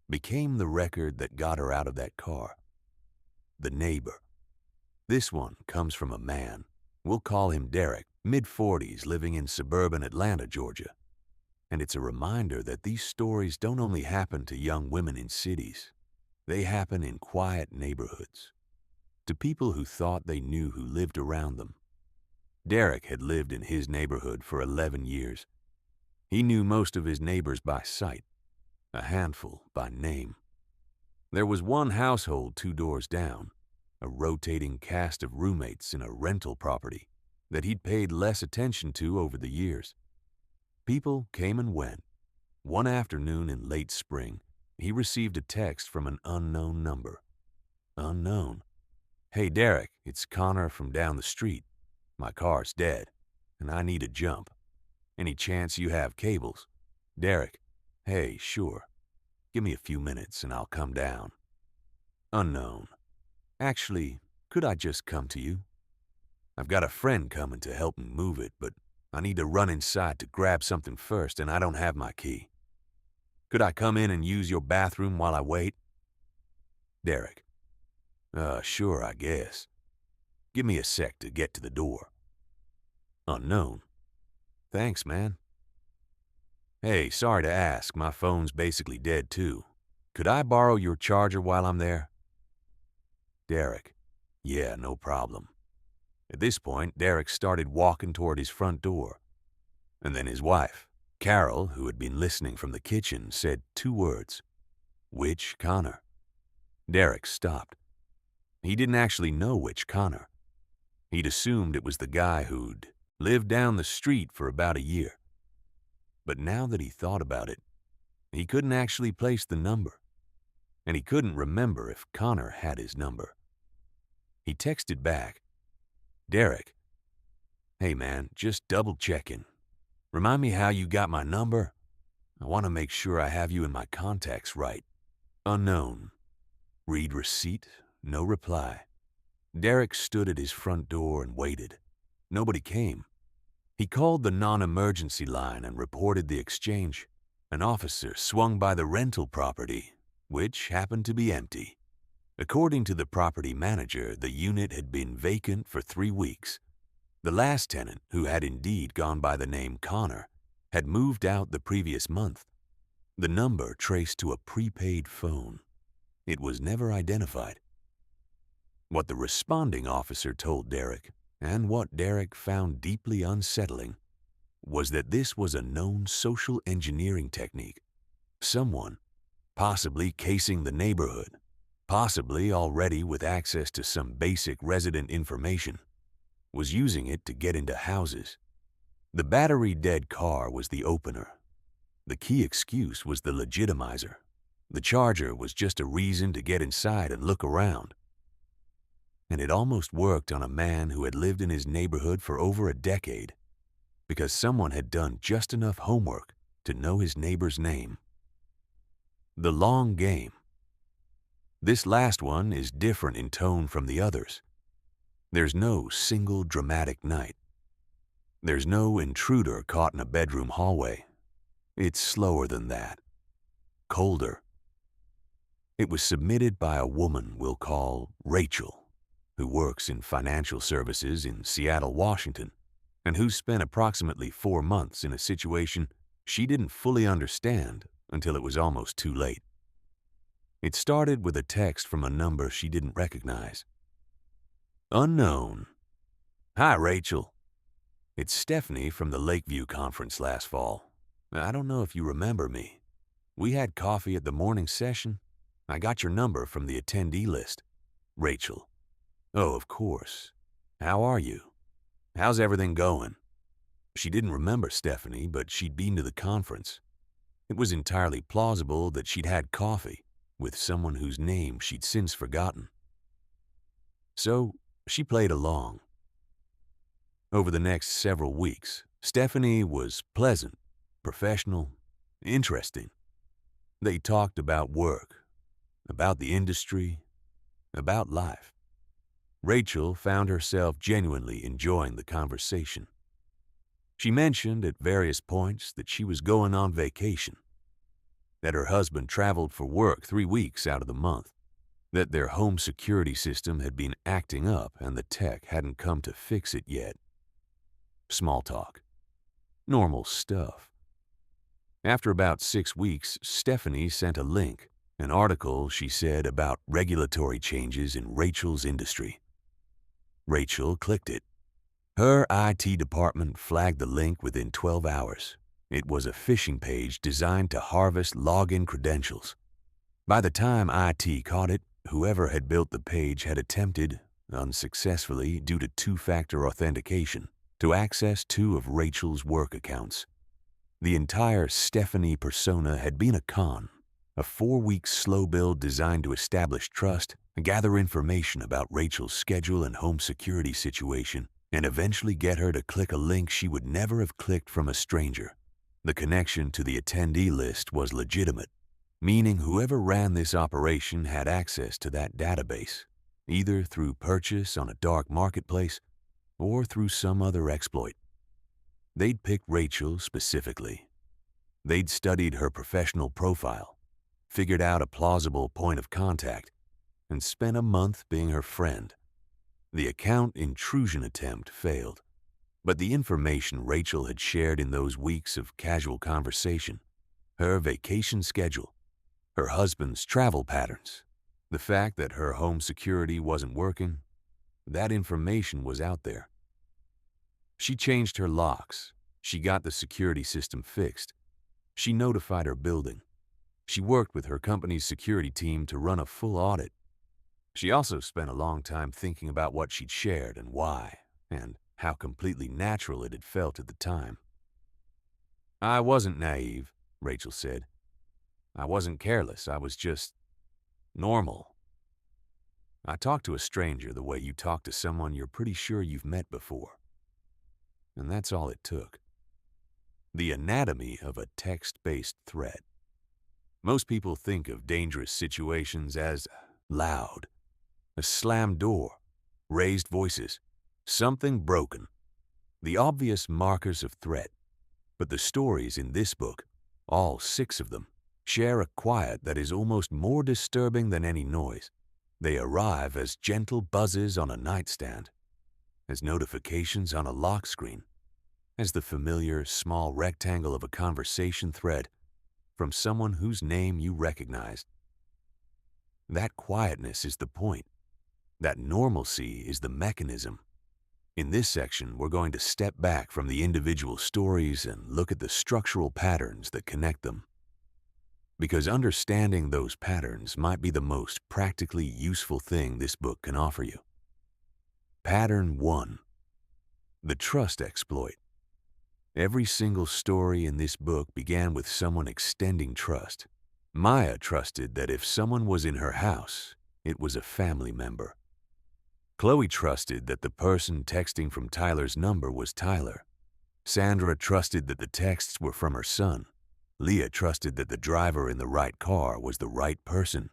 became the record that got her out of that car. The neighbor. This one comes from a man. We'll call him Derek, mid-40s, living in suburban Atlanta, Georgia. And it's a reminder that these stories don't only happen to young women in cities. They happen in quiet neighborhoods, to people who thought they knew who lived around them. Derek had lived in his neighborhood for 11 years. He knew most of his neighbors by sight, a handful by name. There was one household 2 doors down, a rotating cast of roommates in a rental property that he'd paid less attention to over the years. People came and went. One afternoon in late spring, he received a text from an unknown number. Unknown. "Hey Derek, it's Connor from down the street. My car's dead, and I need a jump. Any chance you have cables?" Derek: "Hey, sure. Give me a few minutes and I'll come down." Unknown: "Actually, could I just come to you? I've got a friend coming to help me move it, but I need to run inside to grab something first and I don't have my key." Could I come in and use your bathroom while I wait? Derek. Sure, I guess. Give me a sec to get to the door. Unknown. Thanks, man. Hey, sorry to ask, my phone's basically dead too. Could I borrow your charger while I'm there? Derek. Yeah, no problem. At this point, Derek started walking toward his front door. And then his wife, Carol, who had been listening from the kitchen, said 2 words. Which Connor? Derek stopped. He didn't actually know which Connor. He'd assumed it was the guy who'd lived down the street for about a year. But now that he thought about it, he couldn't actually place the number. And he couldn't remember if Connor had his number. He texted back, Derek, hey man, just double checking. Remind me how you got my number? I want to make sure I have you in my contacts right. Unknown. Read receipt, no reply. Derek stood at his front door and waited. Nobody came. He called the non-emergency line and reported the exchange. An officer swung by the rental property, which happened to be empty. According to the property manager, the unit had been vacant for 3 weeks. The last tenant, who had indeed gone by the name Connor, had moved out the previous month. The number traced to a prepaid phone. It was never identified. What the responding officer told Derek, and what Derek found deeply unsettling, was that this was a known social engineering technique. Someone, possibly casing the neighborhood, possibly already with access to some basic resident information, was using it to get into houses. The battery-dead car was the opener. The key excuse was the legitimizer. The charger was just a reason to get inside and look around. And it almost worked on a man who had lived in his neighborhood for over a decade, because someone had done just enough homework to know his neighbor's name. The long game. This last one is different in tone from the others. There's no single dramatic night. There's no intruder caught in a bedroom hallway. It's slower than that. Colder. It was submitted by a woman we'll call Rachel, who works in financial services in Seattle, Washington, and who spent approximately 4 months in a situation she didn't fully understand until it was almost too late. It started with a text from a number she didn't recognize. Unknown. Hi, Rachel. It's Stephanie from the Lakeview conference last fall. I don't know if you remember me. We had coffee at the morning session. I got your number from the attendee list. Rachel. Oh, of course. How are you? How's everything going? She didn't remember Stephanie, but she'd been to the conference. It was entirely plausible that she'd had coffee with someone whose name she'd since forgotten. So she played along. Over the next several weeks, Stephanie was pleasant, professional, interesting. They talked about work, about the industry, about life. Rachel found herself genuinely enjoying the conversation. She mentioned at various points that she was going on vacation, that her husband traveled for work 3 weeks out of the month, that their home security system had been acting up and the tech hadn't come to fix it yet. Small talk. Normal stuff. After about 6 weeks, Stephanie sent a link, an article, she said, about regulatory changes in Rachel's industry. Rachel clicked it. Her IT department flagged the link within 12 hours. It was a phishing page designed to harvest login credentials. By the time IT caught it, whoever had built the page had attempted, unsuccessfully due to 2-factor authentication, to access 2 of Rachel's work accounts. The entire Stephanie persona had been a con, a 4-week slow build designed to establish trust, gather information about Rachel's schedule and home security situation, and eventually get her to click a link she would never have clicked from a stranger. The connection to the attendee list was legitimate, meaning whoever ran this operation had access to that database, either through purchase on a dark marketplace or through some other exploit. They'd picked Rachel specifically. They'd studied her professional profile, figured out a plausible point of contact, and spent a month being her friend. The account intrusion attempt failed, but the information Rachel had shared in those weeks of casual conversation, her vacation schedule, her husband's travel patterns, the fact that her home security wasn't working, that information was out there. She changed her locks. She got the security system fixed. She notified her building. She worked with her company's security team to run a full audit. She also spent a long time thinking about what she'd shared and why, and how completely natural it had felt at the time. "I wasn't naive," Rachel said. "I wasn't careless. I was just normal. I talked to a stranger the way you talk to someone you're pretty sure you've met before. And that's all it took." The anatomy of a text-based threat. Most people think of dangerous situations as loud, a slammed door, raised voices, something broken, the obvious markers of threat. But the stories in this book, all 6 of them, share a quiet that is almost more disturbing than any noise. They arrive as gentle buzzes on a nightstand, as notifications on a lock screen, as the familiar small rectangle of a conversation thread from someone whose name you recognized. That quietness is the point. That normalcy is the mechanism. In this section, we're going to step back from the individual stories and look at the structural patterns that connect them. Because understanding those patterns might be the most practically useful thing this book can offer you. Pattern 1. The trust exploit. Every single story in this book began with someone extending trust. Maya trusted that if someone was in her house, it was a family member. Chloe trusted that the person texting from Tyler's number was Tyler. Sandra trusted that the texts were from her son. Leah trusted that the driver in the right car was the right person.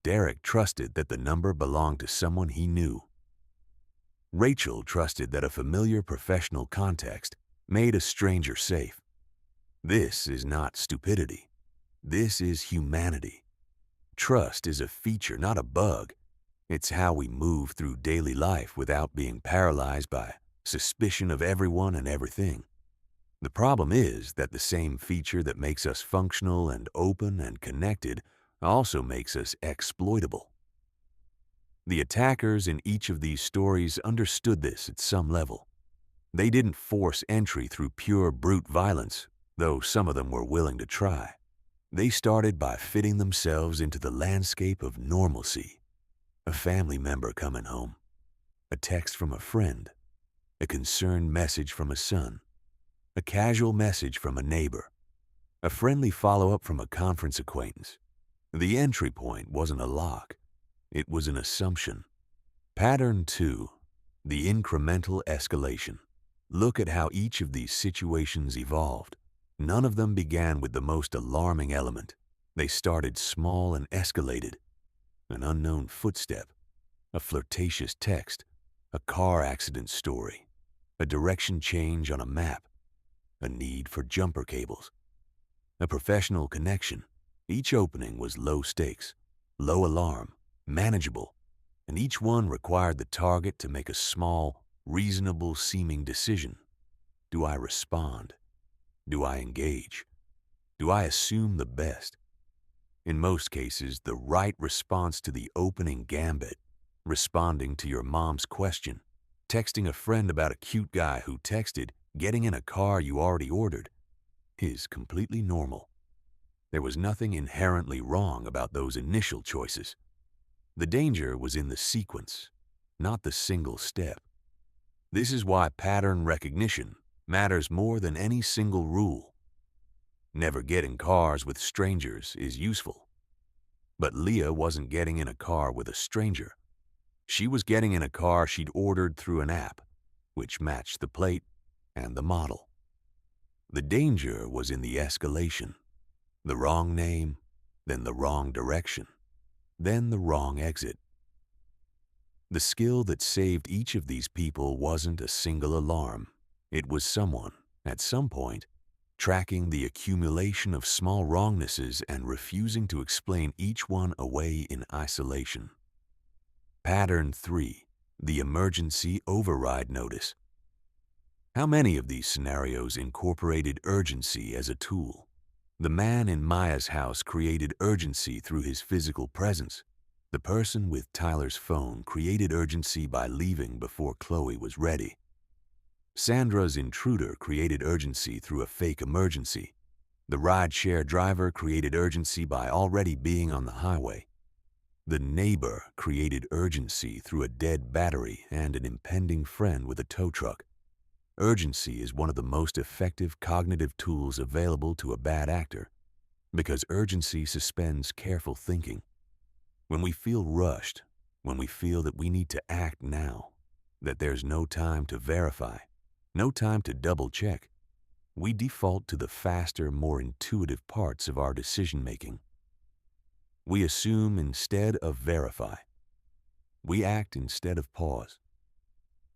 Derek trusted that the number belonged to someone he knew. Rachel trusted that a familiar professional context made a stranger safe. This is not stupidity. This is humanity. Trust is a feature, not a bug. It's how we move through daily life without being paralyzed by suspicion of everyone and everything. The problem is that the same feature that makes us functional and open and connected also makes us exploitable. The attackers in each of these stories understood this at some level. They didn't force entry through pure brute violence, though some of them were willing to try. They started by fitting themselves into the landscape of normalcy. A family member coming home, a text from a friend, a concerned message from a son, a casual message from a neighbor, a friendly follow-up from a conference acquaintance. The entry point wasn't a lock. It was an assumption. Pattern 2. The incremental escalation. Look at how each of these situations evolved. None of them began with the most alarming element. They started small and escalated. An unknown footstep, a flirtatious text, a car accident story, a direction change on a map, a need for jumper cables, a professional connection. Each opening was low stakes, low alarm, manageable, and each one required the target to make a small, reasonable-seeming decision. Do I respond? Do I engage? Do I assume the best? In most cases, the right response to the opening gambit, responding to your mom's question, texting a friend about a cute guy who texted, getting in a car you already ordered, is completely normal. There was nothing inherently wrong about those initial choices. The danger was in the sequence, not the single step. This is why pattern recognition matters more than any single rule. Never get in cars with strangers is useful. But Leah wasn't getting in a car with a stranger. She was getting in a car she'd ordered through an app, which matched the plate and the model. The danger was in the escalation. The wrong name, then the wrong direction, then the wrong exit. The skill that saved each of these people wasn't a single alarm. It was someone, at some point, tracking the accumulation of small wrongnesses and refusing to explain each one away in isolation. Pattern 3. The emergency override notice. How many of these scenarios incorporated urgency as a tool? The man in Maya's house created urgency through his physical presence. The person with Tyler's phone created urgency by leaving before Chloe was ready. Sandra's intruder created urgency through a fake emergency. The rideshare driver created urgency by already being on the highway. The neighbor created urgency through a dead battery and an impending friend with a tow truck. Urgency is one of the most effective cognitive tools available to a bad actor because urgency suspends careful thinking. When we feel rushed, when we feel that we need to act now, that there's no time to verify, no time to double-check, we default to the faster, more intuitive parts of our decision-making. We assume instead of verify. We act instead of pause.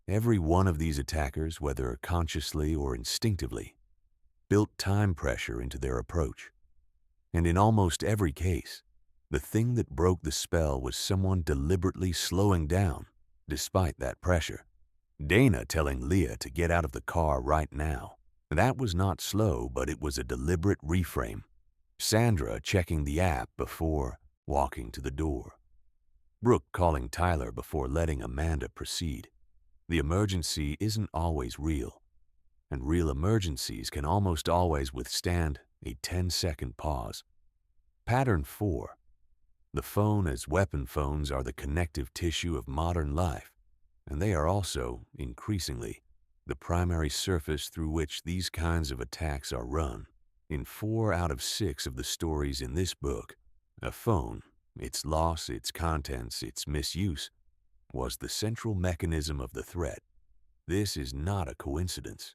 Every one of these attackers, whether consciously or instinctively, built time pressure into their approach. And in almost every case, the thing that broke the spell was someone deliberately slowing down despite that pressure. Dana telling Leah to get out of the car right now. That was not slow, but it was a deliberate reframe. Sandra checking the app before walking to the door. Brooke calling Tyler before letting Amanda proceed. The emergency isn't always real, and real emergencies can almost always withstand a 10-second pause. Pattern 4. The phone as weapon. Phones are the connective tissue of modern life, and they are also, increasingly, the primary surface through which these kinds of attacks are run. In 4 out of 6 of the stories in this book, a phone, its loss, its contents, its misuse, was the central mechanism of the threat. This is not a coincidence.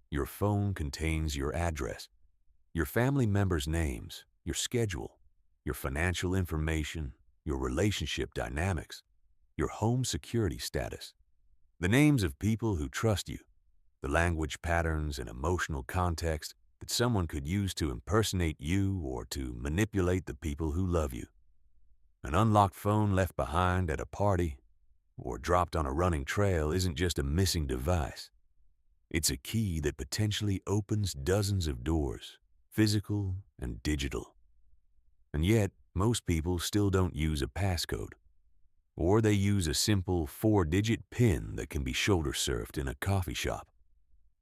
Your phone contains your address, your family members' names, your schedule, your financial information, your relationship dynamics, your home security status, the names of people who trust you, the language patterns and emotional context that someone could use to impersonate you or to manipulate the people who love you. An unlocked phone left behind at a party or dropped on a running trail isn't just a missing device. It's a key that potentially opens dozens of doors, physical and digital. And yet, most people still don't use a passcode. Or they use a simple 4-digit PIN that can be shoulder-surfed in a coffee shop.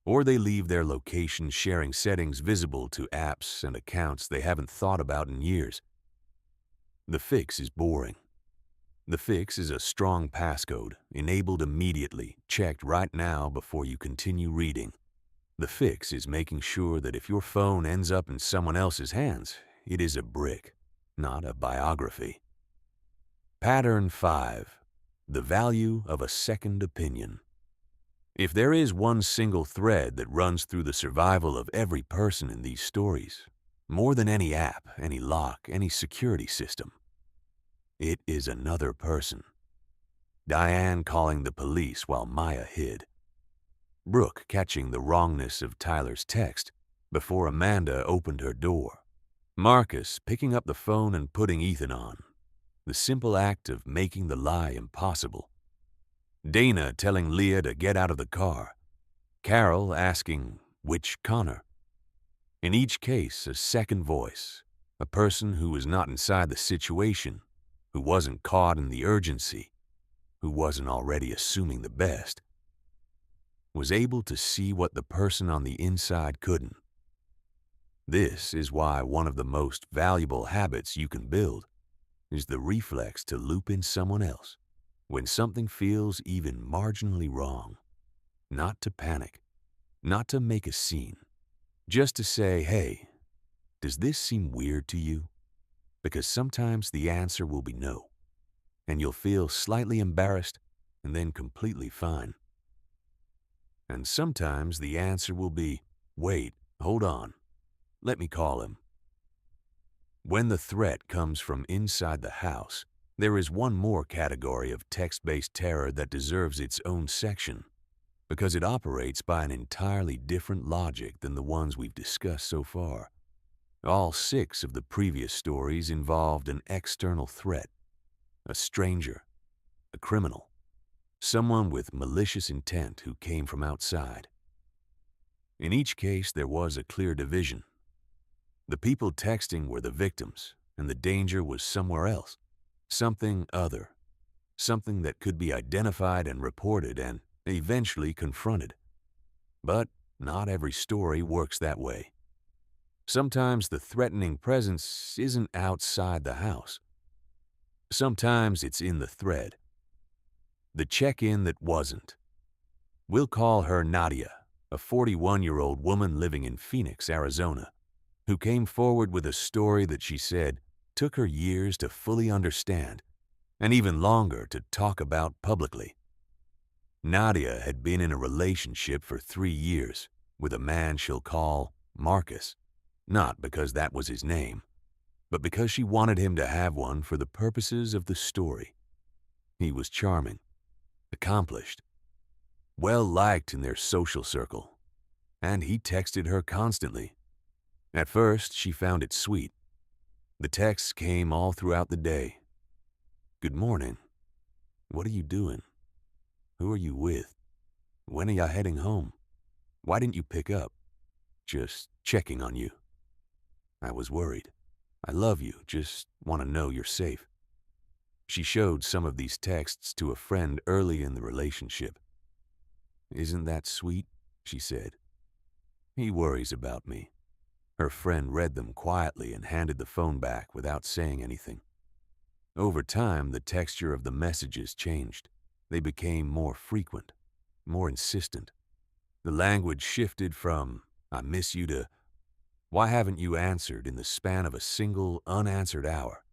Or they leave their location sharing settings visible to apps and accounts they haven't thought about in years. The fix is boring. The fix is a strong passcode, enabled immediately, checked right now before you continue reading. The fix is making sure that if your phone ends up in someone else's hands, it is a brick, not a biography. Pattern 5. The value of a second opinion. If there is one single thread that runs through the survival of every person in these stories, more than any app, any lock, any security system, it is another person. Diane calling the police while Maya hid. Brooke catching the wrongness of Tyler's text before Amanda opened her door. Marcus picking up the phone and putting Ethan on. The simple act of making the lie impossible. Dana telling Leah to get out of the car. Carol asking, which Connor? In each case, a second voice, a person who was not inside the situation, who wasn't caught in the urgency, who wasn't already assuming the best, was able to see what the person on the inside couldn't. This is why one of the most valuable habits you can build is the reflex to loop in someone else when something feels even marginally wrong. Not to panic, not to make a scene, just to say, hey, does this seem weird to you? Because sometimes the answer will be no, and you'll feel slightly embarrassed and then completely fine. And sometimes the answer will be, wait, hold on, let me call him. When the threat comes from inside the house, there is one more category of text-based terror that deserves its own section. because it operates by an entirely different logic than the ones we've discussed so far. All 6 of the previous stories involved an external threat, a stranger, a criminal, someone with malicious intent who came from outside. In each case, there was a clear division. The people texting were the victims, and the danger was somewhere else, something other, something that could be identified and reported and eventually confronted. But not every story works that way. Sometimes the threatening presence isn't outside the house. Sometimes it's in the thread. The check-in that wasn't. We'll call her Nadia, a 41-year-old woman living in Phoenix, Arizona, who came forward with a story that she said took her years to fully understand and even longer to talk about publicly. Nadia had been in a relationship for 3 years with a man she'll call Marcus, not because that was his name, but because she wanted him to have one for the purposes of the story. He was charming, accomplished, well-liked in their social circle, and he texted her constantly. At first, she found it sweet. The texts came all throughout the day. Good morning. What are you doing? Who are you with? When are you heading home? Why didn't you pick up? Just checking on you. I was worried. I love you, just want to know you're safe. She showed some of these texts to a friend early in the relationship. Isn't that sweet? She said. He worries about me. Her friend read them quietly and handed the phone back without saying anything. Over time, the texture of the messages changed. They became more frequent, more insistent. The language shifted from, I miss you to, why haven't you answered in the span of a single unanswered hour?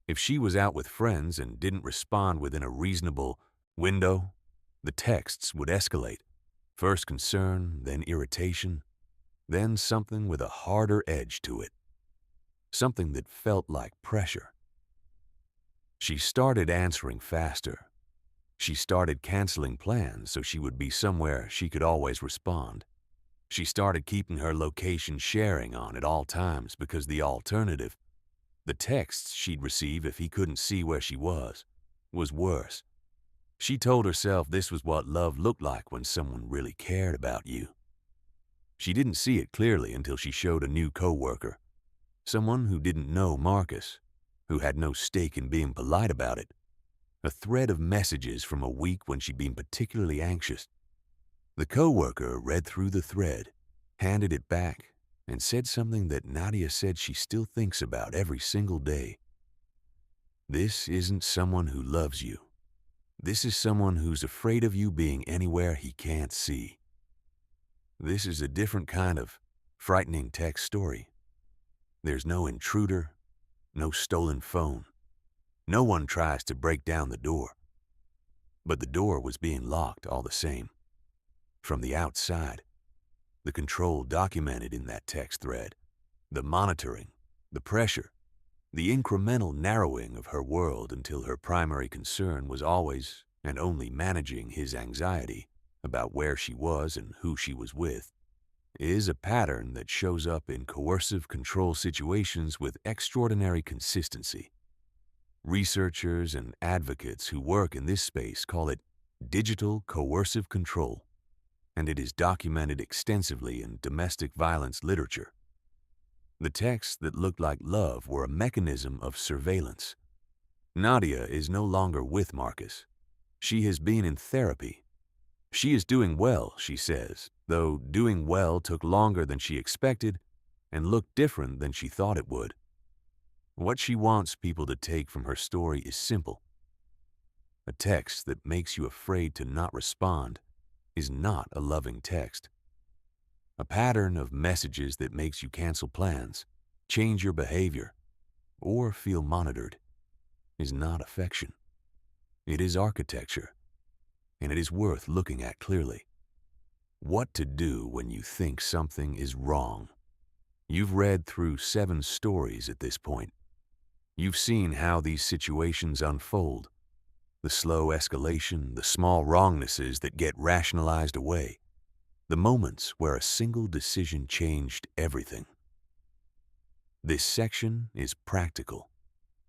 If she was out with friends and didn't respond within a reasonable window, the texts would escalate. First concern, then irritation, then something with a harder edge to it. Something that felt like pressure. She started answering faster. She started canceling plans so she would be somewhere she could always respond. She started keeping her location sharing on at all times because the alternative, the texts she'd receive if he couldn't see where she was worse. She told herself this was what love looked like when someone really cared about you. She didn't see it clearly until she showed a new coworker, someone who didn't know Marcus, who had no stake in being polite about it. A thread of messages from a week when she'd been particularly anxious. The coworker read through the thread, handed it back, and said something that Nadia said she still thinks about every single day. This isn't someone who loves you. This is someone who's afraid of you being anywhere he can't see. This is a different kind of frightening text story. There's no intruder, no stolen phone. No one tries to break down the door. But the door was being locked all the same. From the outside, the control documented in that text thread, the monitoring, the pressure, the incremental narrowing of her world until her primary concern was always and only managing his anxiety about where she was and who she was with, is a pattern that shows up in coercive control situations with extraordinary consistency. Researchers and advocates who work in this space call it digital coercive control, and it is documented extensively in domestic violence literature. The texts that looked like love were a mechanism of surveillance. Nadia is no longer with Marcus. She has been in therapy. She is doing well, she says, though doing well took longer than she expected and looked different than she thought it would. What she wants people to take from her story is simple. A text that makes you afraid to not respond is not a loving text. A pattern of messages that makes you cancel plans, change your behavior, or feel monitored is not affection. It is architecture, and it is worth looking at clearly. What to do when you think something is wrong. You've read through 7 stories at this point. You've seen how these situations unfold. The slow escalation, the small wrongnesses that get rationalized away. The moments where a single decision changed everything. This section is practical.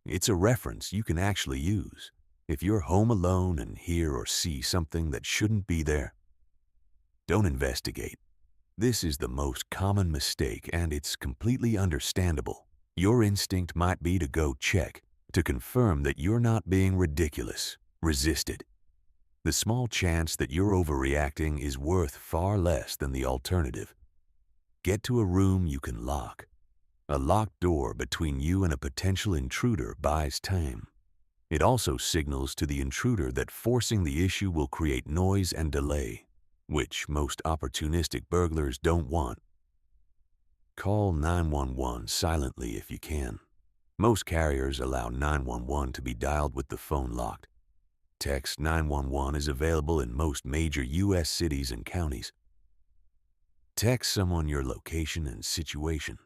It's a reference you can actually use if you're home alone and hear or see something that shouldn't be there. Don't investigate. This is the most common mistake, and it's completely understandable. Your instinct might be to go check, to confirm that you're not being ridiculous. Resist it. The small chance that you're overreacting is worth far less than the alternative. Get to a room you can lock. A locked door between you and a potential intruder buys time. It also signals to the intruder that forcing the issue will create noise and delay, which most opportunistic burglars don't want. Call 911 silently if you can. Most carriers allow 911 to be dialed with the phone locked. Text 911 is available in most major U.S. cities and counties. Text someone your location and situation.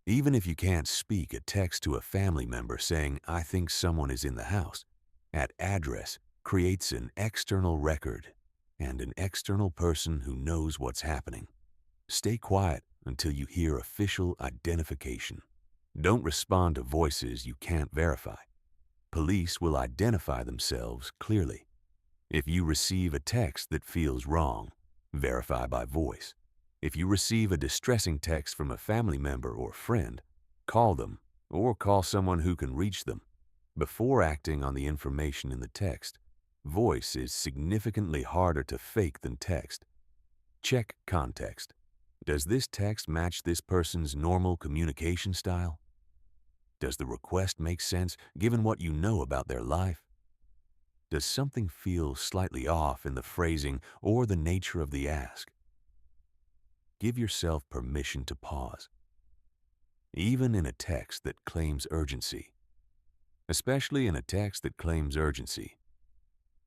Even if you can't speak, a text to a family member saying, "I think someone is in the house," at address creates an external record and an external person who knows what's happening. Stay quiet until you hear official identification. Don't respond to voices you can't verify. Police will identify themselves clearly. If you receive a text that feels wrong, verify by voice. If you receive a distressing text from a family member or friend, call them or call someone who can reach them. Before acting on the information in the text, voice is significantly harder to fake than text. Check context. Does this text match this person's normal communication style? Does the request make sense given what you know about their life? Does something feel slightly off in the phrasing or the nature of the ask? Give yourself permission to pause, even in a text that claims urgency. Especially in a text that claims urgency.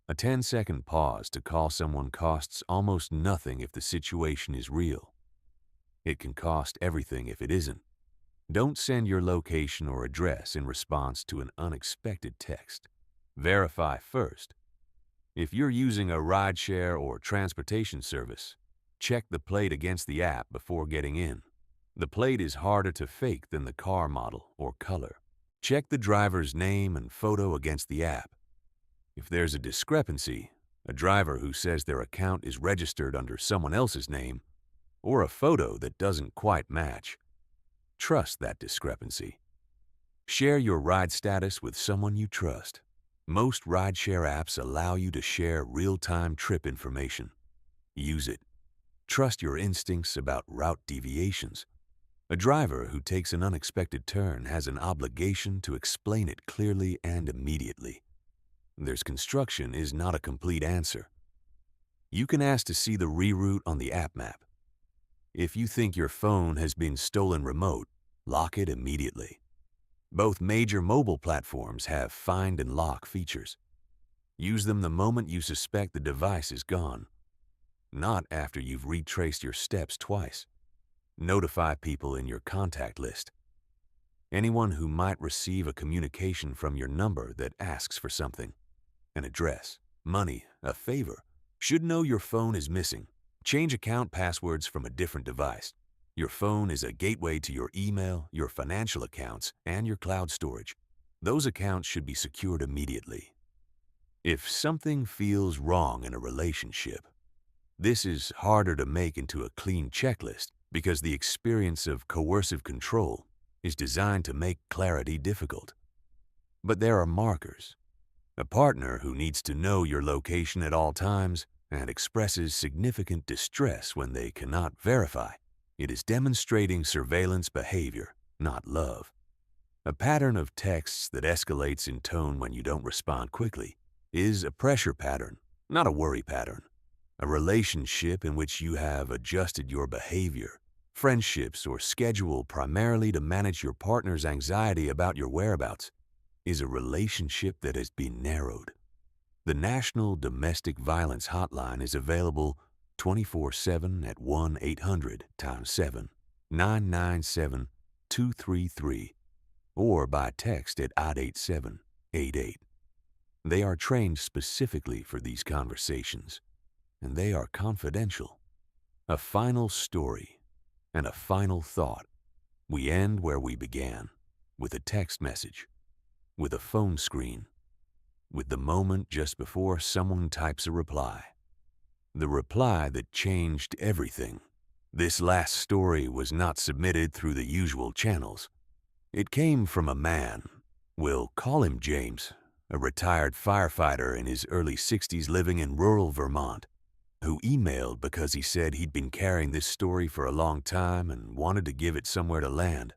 A 10-second pause to call someone costs almost nothing if the situation is real. It can cost everything if it isn't. Don't send your location or address in response to an unexpected text. Verify first. If you're using a rideshare or transportation service, check the plate against the app before getting in. The plate is harder to fake than the car model or color. Check the driver's name and photo against the app. If there's a discrepancy, a driver who says their account is registered under someone else's name, or a photo that doesn't quite match, trust that discrepancy. Share your ride status with someone you trust. Most rideshare apps allow you to share real-time trip information. Use it. Trust your instincts about route deviations. A driver who takes an unexpected turn has an obligation to explain it clearly and immediately. There's construction is not a complete answer. You can ask to see the reroute on the app map. If you think your phone has been stolen remote, lock it immediately. Both major mobile platforms have find and lock features. Use them the moment you suspect the device is gone, not after you've retraced your steps twice. Notify people in your contact list. Anyone who might receive a communication from your number that asks for something, an address, money, a favor, should know your phone is missing. Change account passwords from a different device. Your phone is a gateway to your email, your financial accounts, and your cloud storage. Those accounts should be secured immediately. If something feels wrong in a relationship, this is harder to make into a clean checklist because the experience of coercive control is designed to make clarity difficult. But there are markers. A partner who needs to know your location at all times and expresses significant distress when they cannot verify. It is demonstrating surveillance behavior, not love. A pattern of texts that escalates in tone when you don't respond quickly is a pressure pattern, not a worry pattern. A relationship in which you have adjusted your behavior, friendships, or schedule primarily to manage your partner's anxiety about your whereabouts is a relationship that has been narrowed. The National Domestic Violence Hotline is available 24/7 at 1-800-7 997-233 or by text at 88788. They are trained specifically for these conversations, and they are confidential. A final story and a final thought. We end where we began, with a text message, with a phone screen, with the moment just before someone types a reply. The reply that changed everything. This last story was not submitted through the usual channels. It came from a man, we'll call him James, a retired firefighter in his early 60s living in rural Vermont, who emailed because he said he'd been carrying this story for a long time and wanted to give it somewhere to land.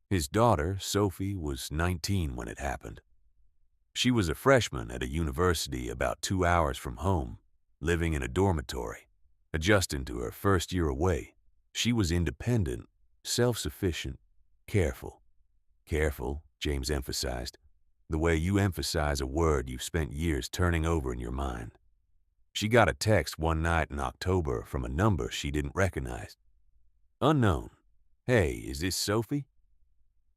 His daughter, Sophie, was 19 when it happened. She was a freshman at a university about 2 hours from home, living in a dormitory, adjusting to her first year away. She was independent, self-sufficient, careful. Careful, James emphasized, the way you emphasize a word you've spent years turning over in your mind. She got a text one night in October from a number she didn't recognize. Unknown. Hey, is this Sophie?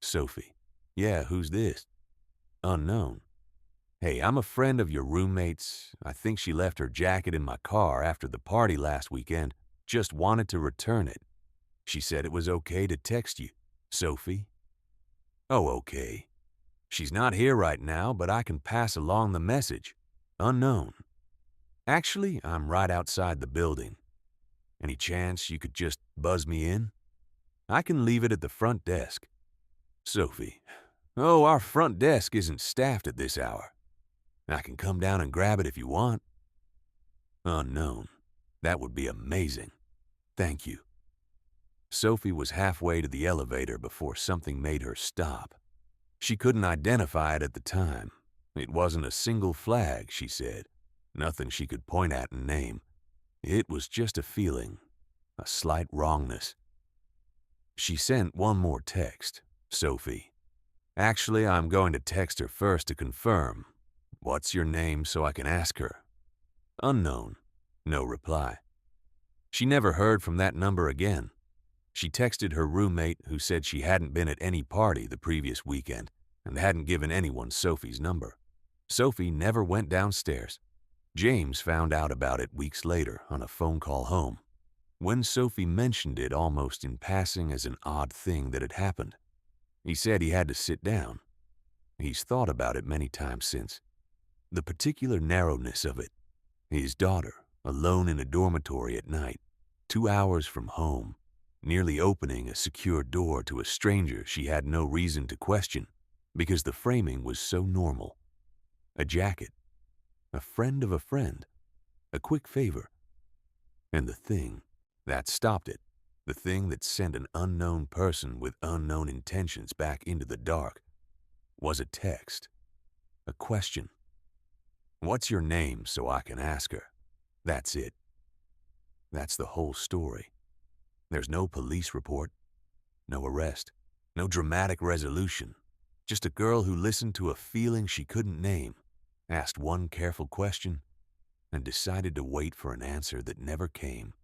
Sophie. Yeah, who's this? Unknown. Hey, I'm a friend of your roommate's. I think she left her jacket in my car after the party last weekend. Just wanted to return it. She said it was okay to text you. Sophie. Oh, okay. She's not here right now, but I can pass along the message. Unknown. Actually, I'm right outside the building. Any chance you could just buzz me in? I can leave it at the front desk. Sophie. Oh, our front desk isn't staffed at this hour. I can come down and grab it if you want. Unknown. That would be amazing. Thank you. Sophie was halfway to the elevator before something made her stop. She couldn't identify it at the time. It wasn't a single flag, she said. Nothing she could point at and name. It was just a feeling, a slight wrongness. She sent one more text. Sophie. Actually, I'm going to text her first to confirm. What's your name so I can ask her? Unknown. No reply. She never heard from that number again. She texted her roommate, who said she hadn't been at any party the previous weekend and hadn't given anyone Sophie's number. Sophie never went downstairs. James found out about it weeks later on a phone call home, when Sophie mentioned it almost in passing as an odd thing that had happened. He said he had to sit down. He's thought about it many times since. The particular narrowness of it. His daughter, alone in a dormitory at night, 2 hours from home, nearly opening a secure door to a stranger she had no reason to question because the framing was so normal. A jacket. A friend of a friend. A quick favor. And the thing that stopped it, the thing that sent an unknown person with unknown intentions back into the dark, was a text. A question. What's your name so I can ask her? That's it. That's the whole story. There's no police report, no arrest, no dramatic resolution. Just a girl who listened to a feeling she couldn't name, asked one careful question, and decided to wait for an answer that never came.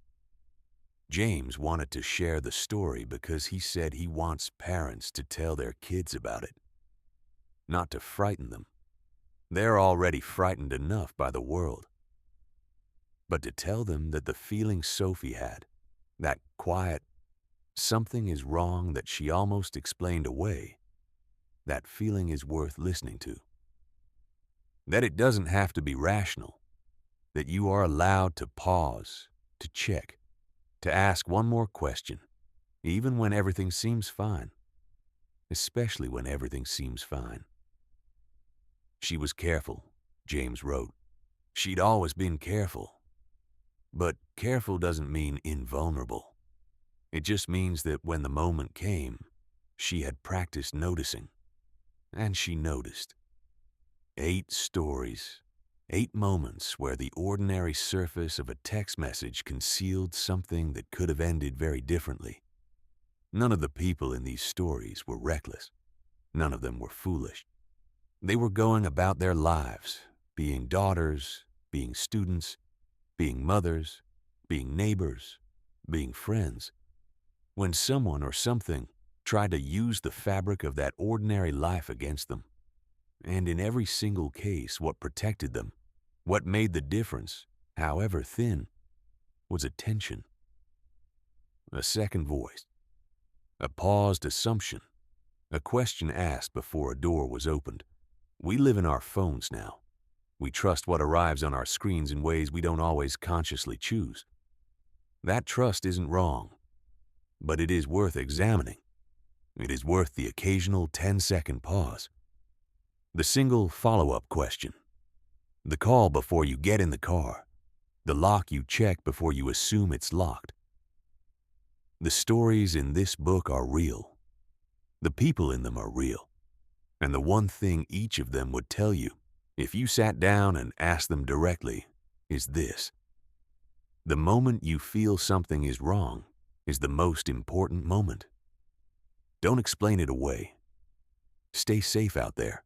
James wanted to share the story because he said he wants parents to tell their kids about it, not to frighten them. They're already frightened enough by the world. But to tell them that the feeling Sophie had, that quiet, something is wrong that she almost explained away, that feeling is worth listening to. That it doesn't have to be rational, that you are allowed to pause, to check, to ask one more question, even when everything seems fine, especially when everything seems fine. She was careful, James wrote. She'd always been careful. But careful doesn't mean invulnerable. It just means that when the moment came, she had practiced noticing. And she noticed. 8 stories, 8 moments where the ordinary surface of a text message concealed something that could have ended very differently. None of the people in these stories were reckless. None of them were foolish. They were going about their lives, being daughters, being students, being mothers, being neighbors, being friends, when someone or something tried to use the fabric of that ordinary life against them. And in every single case, what protected them, what made the difference, however thin, was attention. A second voice, a paused assumption, a question asked before a door was opened. We live in our phones now. We trust what arrives on our screens in ways we don't always consciously choose. That trust isn't wrong, but it is worth examining. It is worth the occasional 10-second pause. The single follow-up question. The call before you get in the car. The lock you check before you assume it's locked. The stories in this book are real. The people in them are real. And the one thing each of them would tell you, if you sat down and asked them directly, is this. The moment you feel something is wrong is the most important moment. Don't explain it away. Stay safe out there.